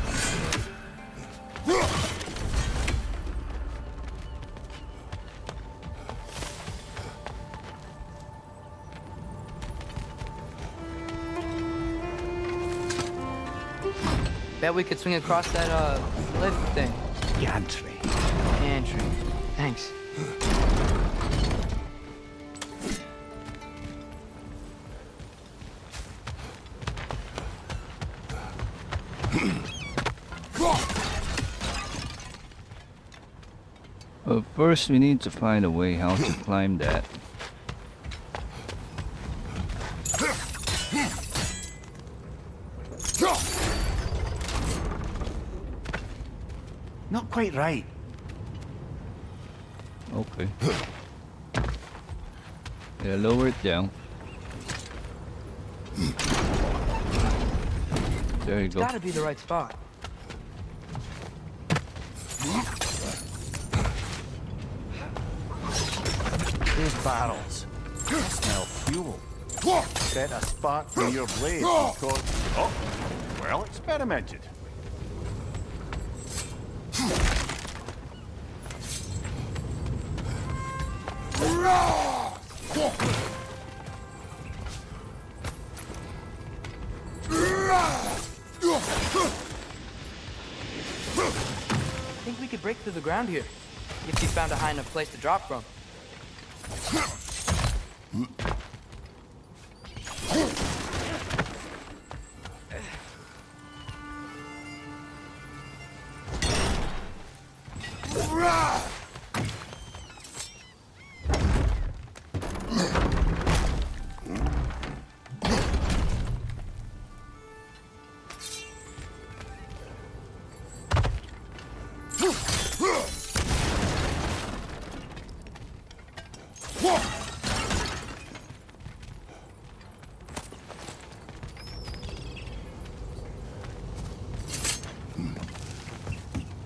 Bet we could swing across that, lift thing. Gantry. Pantry. Thanks. But first we need to find a way how to climb that. Not quite right. Okay. Yeah, lower it down. There you It's go. gotta be the right spot. Those barrels. I smell fuel. Set a spark from your blade because... Oh, well experimented. I think we could break through the ground here, if you found a high enough place to drop from.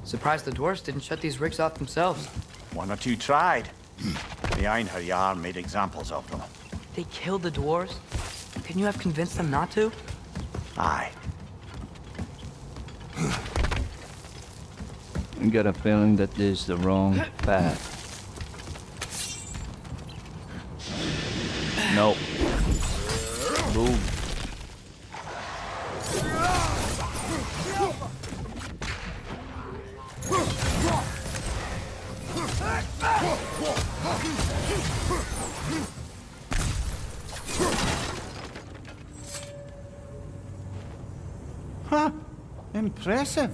Surprised the dwarves didn't shut these rigs off themselves. One or two tried. The Einherjar made examples of them. They killed the dwarves? Couldn't you have convinced them not to? Aye. I got a feeling that this is the wrong path. Nope. Boom. Huh. Impressive.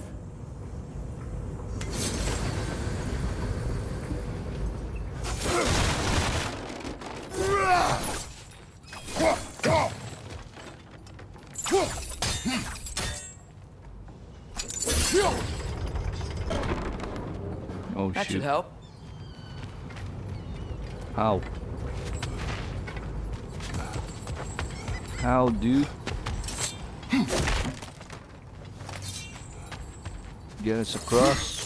Oh That shoot. should help. How? How, dude? Get us across.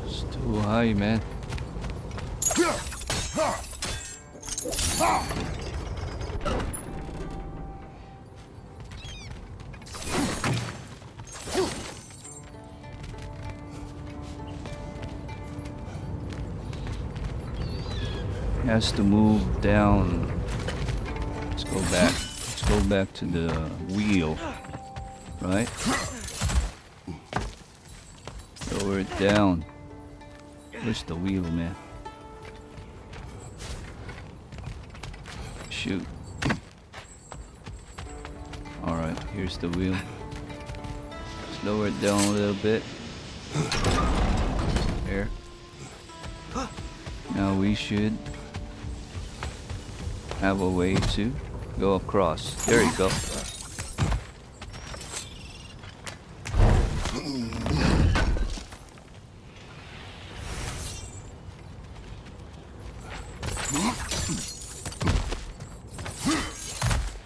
It's too high, man. Has to move down. Let's go back. Let's go back to the wheel. Right? Lower it down. Where's the wheel, man? Shoot. Alright, here's the wheel. Let's lower it down a little bit. There. Now we should have a way to go across. There you go.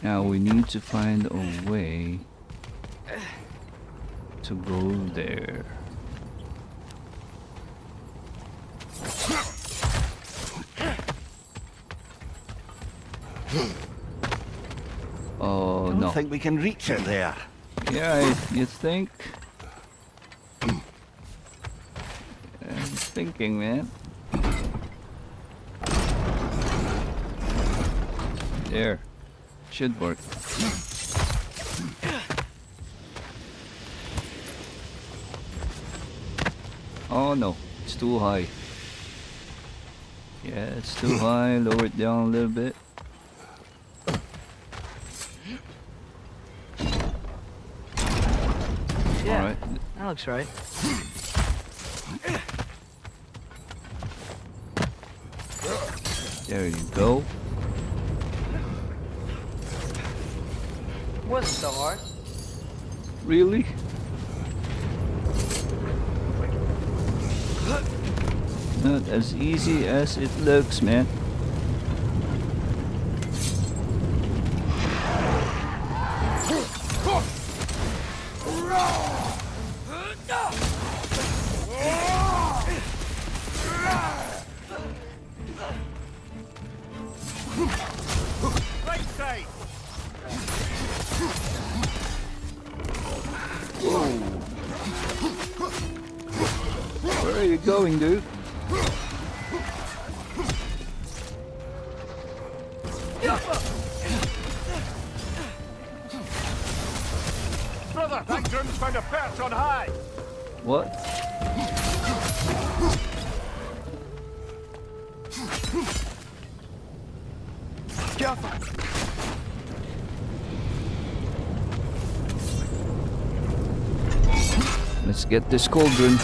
Now we need to find a way to go there. Oh I don't no. think we can reach it there. Yeah, you think? thinking, man? There. Should work. Oh no, it's too high. Yeah, it's too high. Lower it down a little bit. Yeah, Alright. that looks right. There you go. Wasn't so hard. Really? Not as easy as it looks, man. Right side! Where are you going, dude? Brother, that groom's found a perch on high! What? Careful! Let's get this cauldron.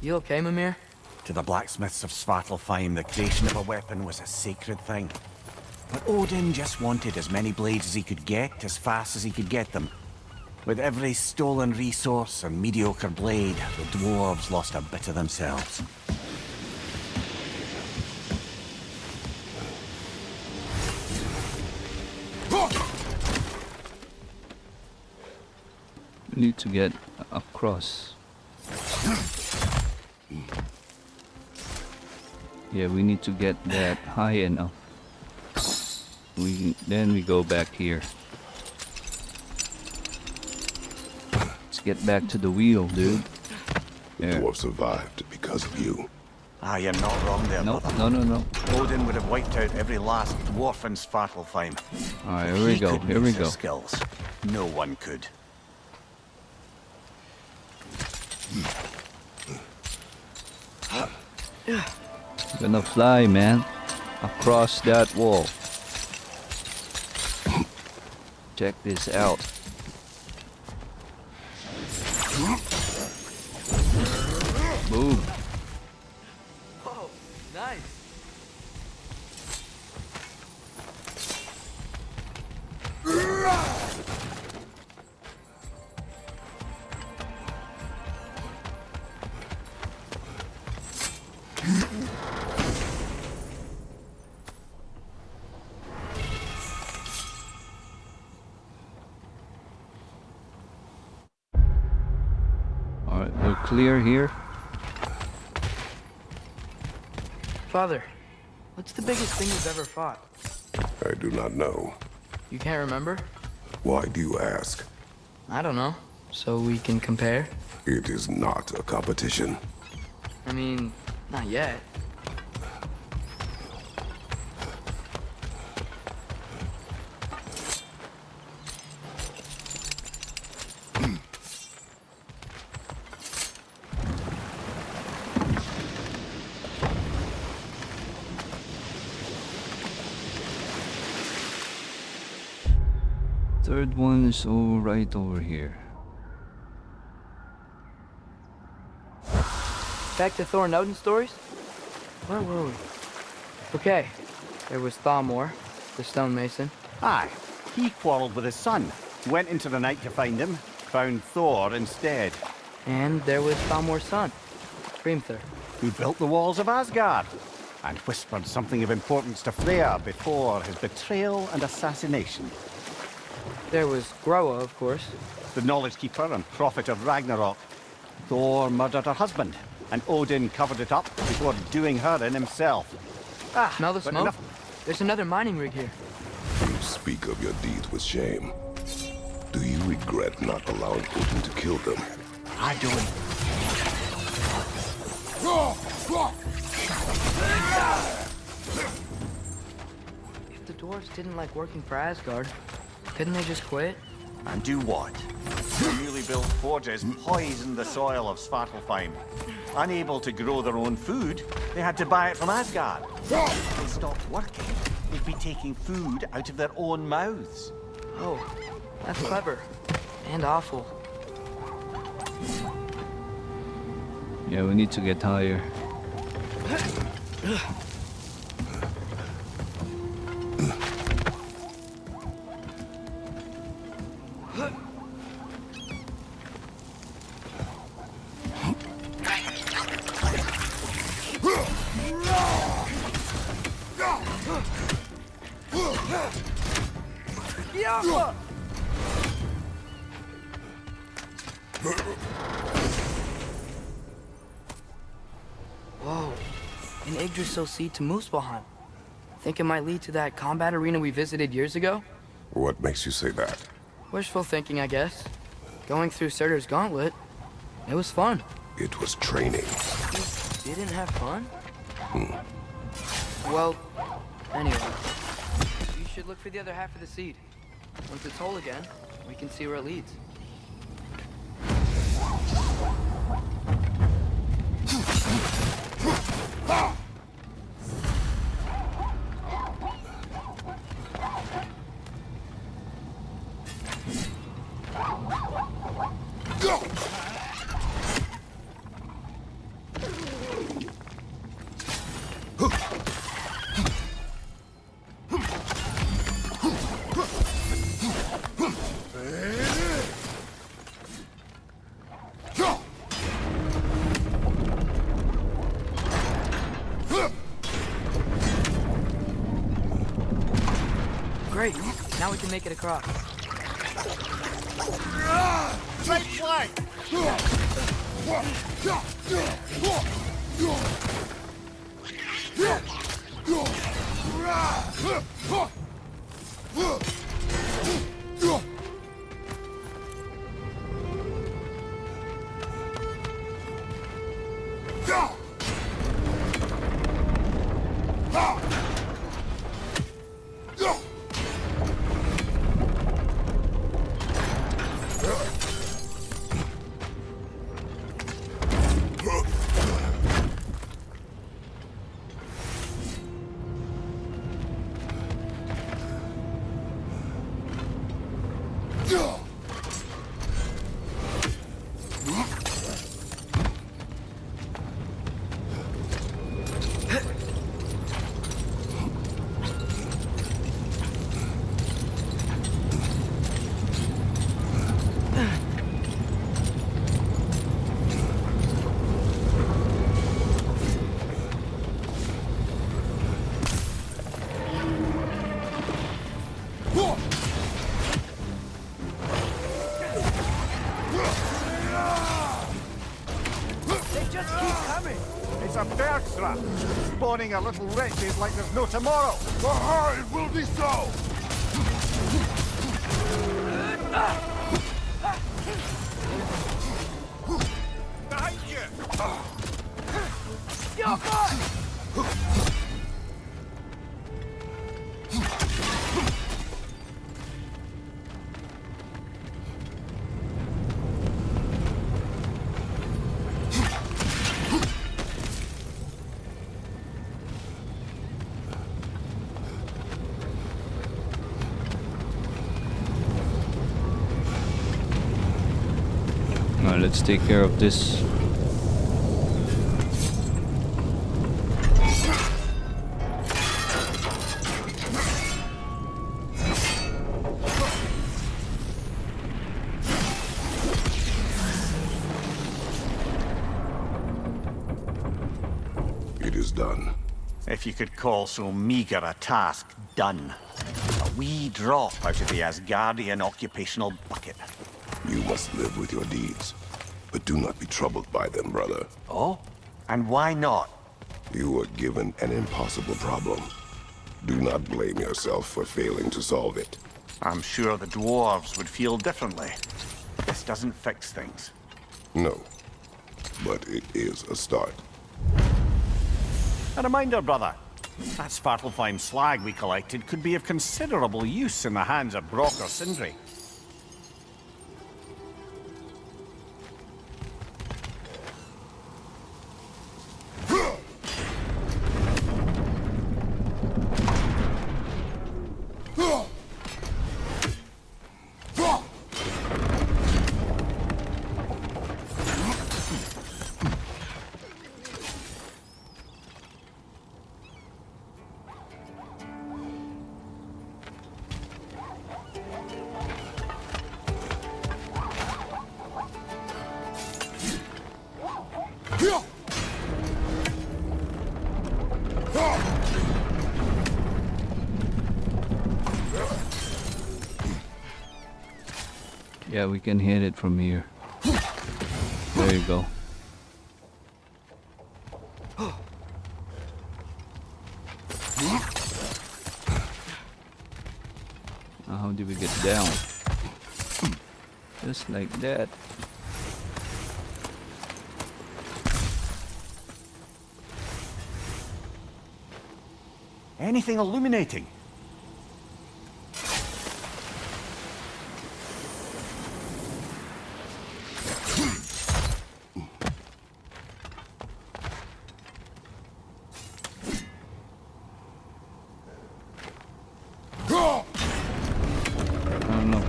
You okay, Mimir? To the blacksmiths of Svartalfheim, the creation of a weapon was a sacred thing. But Odin just wanted as many blades as he could get, as fast as he could get them. With every stolen resource and mediocre blade, the dwarves lost a bit of themselves. We need to get across. Yeah, we need to get that high enough. Then we go back here. Let's get back to the wheel, dude. The There. dwarf survived because of you. Ah, you're not wrong there, No, brother. no. Odin would have wiped out every last dwarf in Svartalfheim. Alright, If here we he go. couldn't Here we use their go. skills, no one could. Gonna fly, man. Across that wall. Check this out. Boom. Whoa, nice. Alright, we're clear here. Father, what's the biggest thing you've ever fought? I do not know. You can't remember? Why do you ask? I don't know. So we can compare? It is not a competition. I mean, not yet. Third one is right over here. Back to Thor and Odin stories? Where were we? Okay, there was Thalmor, the stonemason. Aye, he quarrelled with his son. Went into the night to find him, found Thor instead. And there was Thalmor's son, Hrimthur. Who built the walls of Asgard and whispered something of importance to Freya before his betrayal and assassination. There was Groa, of course. The knowledge keeper and prophet of Ragnarok. Thor murdered her husband, and Odin covered it up before doing her in himself. Ah, Smell the but smoke? enough- There's another mining rig here. You speak of your deeds with shame. Do you regret not allowing Odin to kill them? I don't. If the dwarves didn't like working for Asgard, couldn't they just quit? And do what? The newly built forges poisoned the soil of Svartalfheim. Unable to grow their own food, they had to buy it from Asgard. If they stopped working, they'd be taking food out of their own mouths. Oh, that's clever. And awful. Yeah, we need to get higher. Whoa, an Yggdrasil seed to Muspelheim. Think it might lead to that combat arena we visited years ago? What makes you say that? Wishful thinking, I guess. Going through Surtur's gauntlet, it was fun. It was training. You didn't have fun? Well, anyway. You should look for the other half of the seed. Once it's whole again, we can see where it leads. Great, now we can make it across. Right flank! It's a bear trap, spawning a little wretches like there's no tomorrow. Aha, it will be so! Behind you! Alright, let's take care of this. It is done. If you could call so meager a task done. A wee drop out of the Asgardian occupational bucket. You must live with your deeds, but do not be troubled by them, brother. Oh? And why not? You were given an impossible problem. Do not blame yourself for failing to solve it. I'm sure the dwarves would feel differently. This doesn't fix things. No, but it is a start. A reminder, brother. That Svartalfheim slag we collected could be of considerable use in the hands of Brock or Sindri. Yeah, we can hit it from here. There you go. Now how do we get down? Just like that. Anything illuminating? I don't know.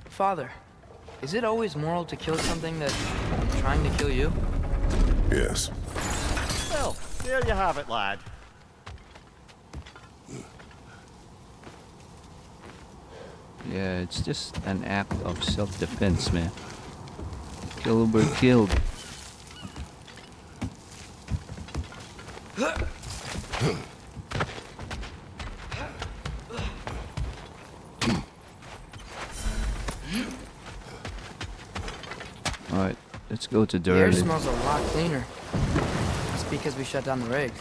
Father, is it always moral to kill something that's trying to kill you? Yes. Well, there you have it, lad. Yeah, it's just an act of self-defense, man. Kill or killed. Alright, let's go to The air Durlin. smells a lot cleaner. It's because we shut down the rigs.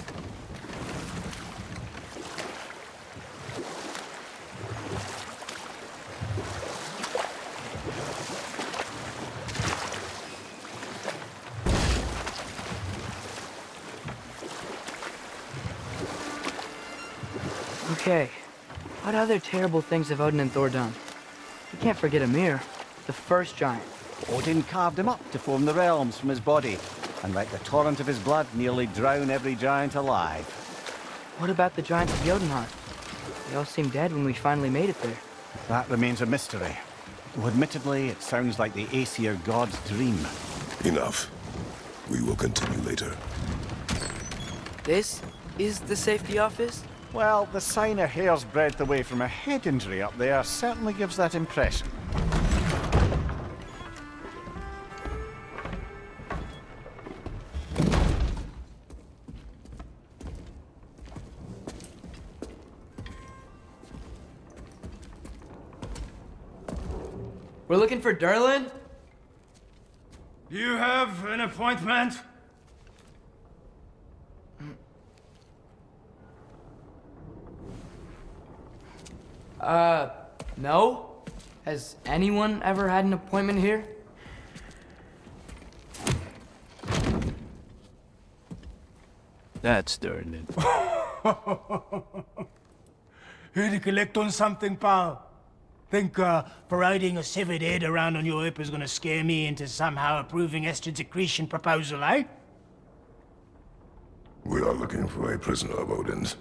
Okay, what other terrible things have Odin and Thor done? We can't forget Ymir, the first giant. Odin carved him up to form the realms from his body, and let the torrent of his blood nearly drown every giant alive. What about the giants of Jotunheim? They all seemed dead when we finally made it there. That remains a mystery. Though admittedly, it sounds like the Aesir god's dream. Enough. We will continue later. This is the safety office? Well, the sign a hair's breadth away from a head injury up there certainly gives that impression. We're looking for Durlin? Do you have an appointment? No? Has anyone ever had an appointment here? That's Durlin. Here to collect on something, pal? Think parading a severed head around on your hip is gonna scare me into somehow approving Estrid's accretion proposal, eh? We are looking for a prisoner of Odin's.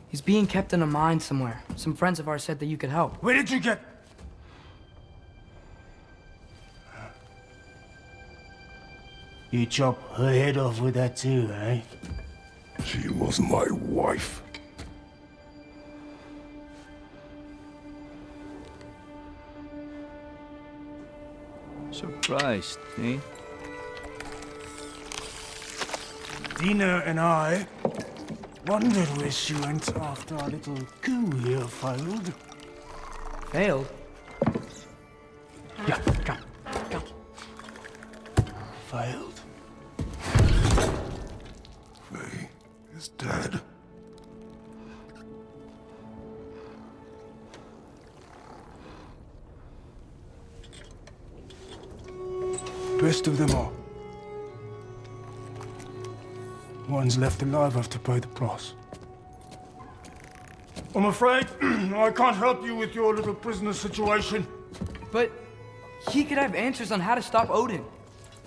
He's being kept in a mine somewhere. Some friends of ours said that you could help. Where did you get... You chop her head off with that too, eh? She was my wife. Surprised, eh? Dina and I wondered where she went after our little coup here failed. Failed? Yeah, come. failed. Faye is dead. Best of them all. One's left alive have to pay the price. I'm afraid I can't help you with your little prisoner situation. But he could have answers on how to stop Odin.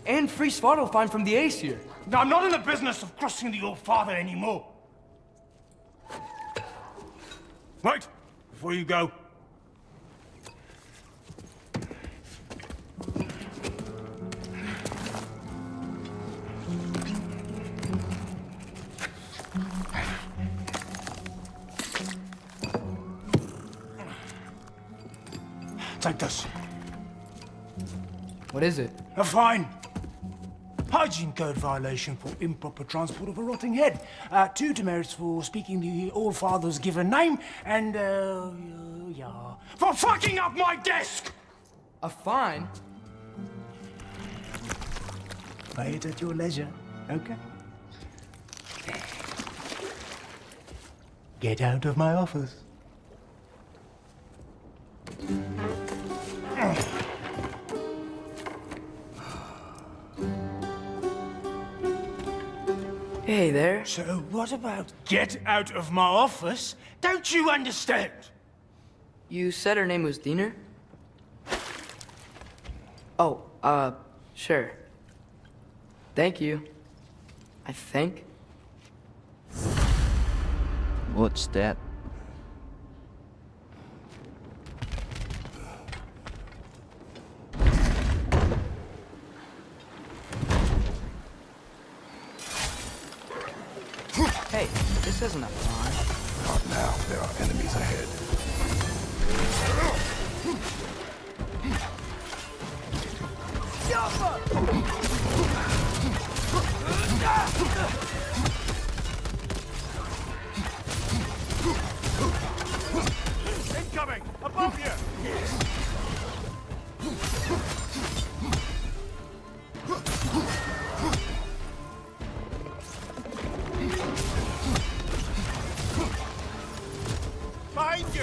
And free Svartalfheim from the Aesir. Now, I'm not in the business of crossing the old father anymore. Wait, before you go. Take this. What is it? A fine. Hygiene code violation for improper transport of a rotting head. 2 demerits for speaking the All Father's given name, and, yeah, for fucking up my desk! A fine? Pay it at your leisure, okay? Get out of my office. Hey there. So what about get out of my office? Don't you understand? You said her name was Diener? Oh, sure. Thank you. I think. What's that? Hey, this isn't a fine. Not now. There are enemies ahead. Incoming! Above you! Behind you!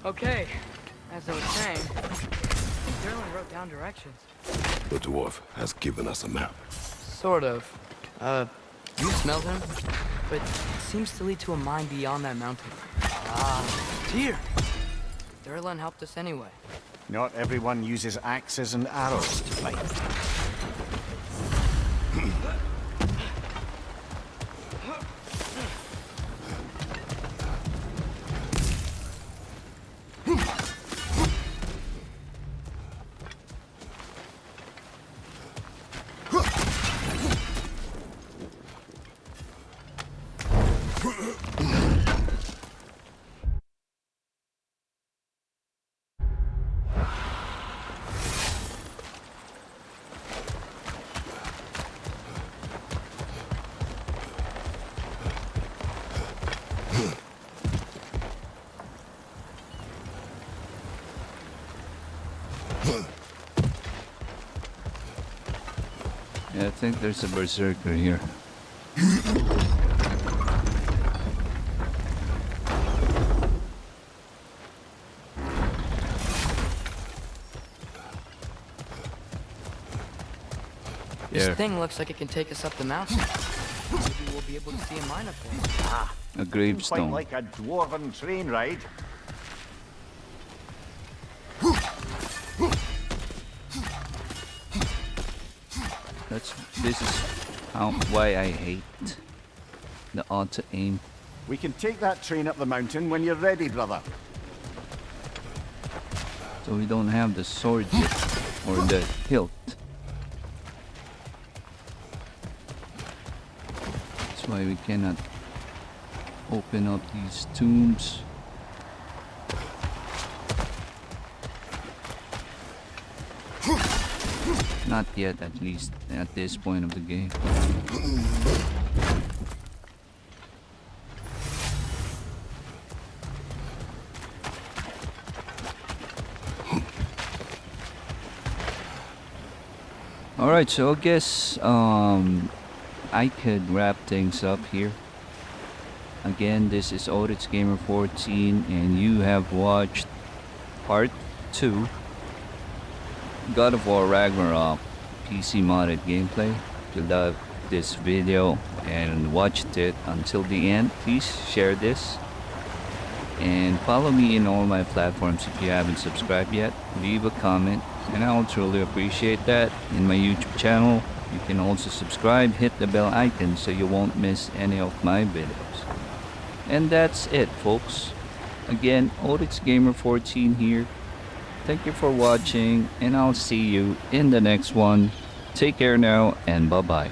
Okay, as I was saying, Durlin wrote down directions. The dwarf has given us a map. Sort of. You smelled him? But it seems to lead to a mine beyond that mountain. Ah, dear! Durlin helped us anyway. Not everyone uses axes and arrows to fight. Yeah, I think there's a berserker here. This Yeah. thing looks like it can take us up the mountain. Maybe we'll be able to see a mine up there. A Quite gravestone. like a dwarven train ride. This is why I hate the auto aim. We can take that train up the mountain when you're ready, brother. So we don't have the sword yet, or the hilt. That's why we cannot open up these tombs. Not yet, at least at this point of the game. Alright, so I guess I could wrap things up here. Again, this is Odyssey Gamer 14 and you have watched part 2 God of War Ragnarok PC modded gameplay. If you loved this video and watched it until the end, please share this and follow me in all my platforms if you haven't subscribed yet. Leave a comment and I'll truly appreciate that. In my YouTube channel, you can also subscribe, hit the bell icon so you won't miss any of my videos. And that's it, folks. Again, Odyssey Gamer 14 here. Thank you for watching and I'll see you in the next one. Take care now and bye bye.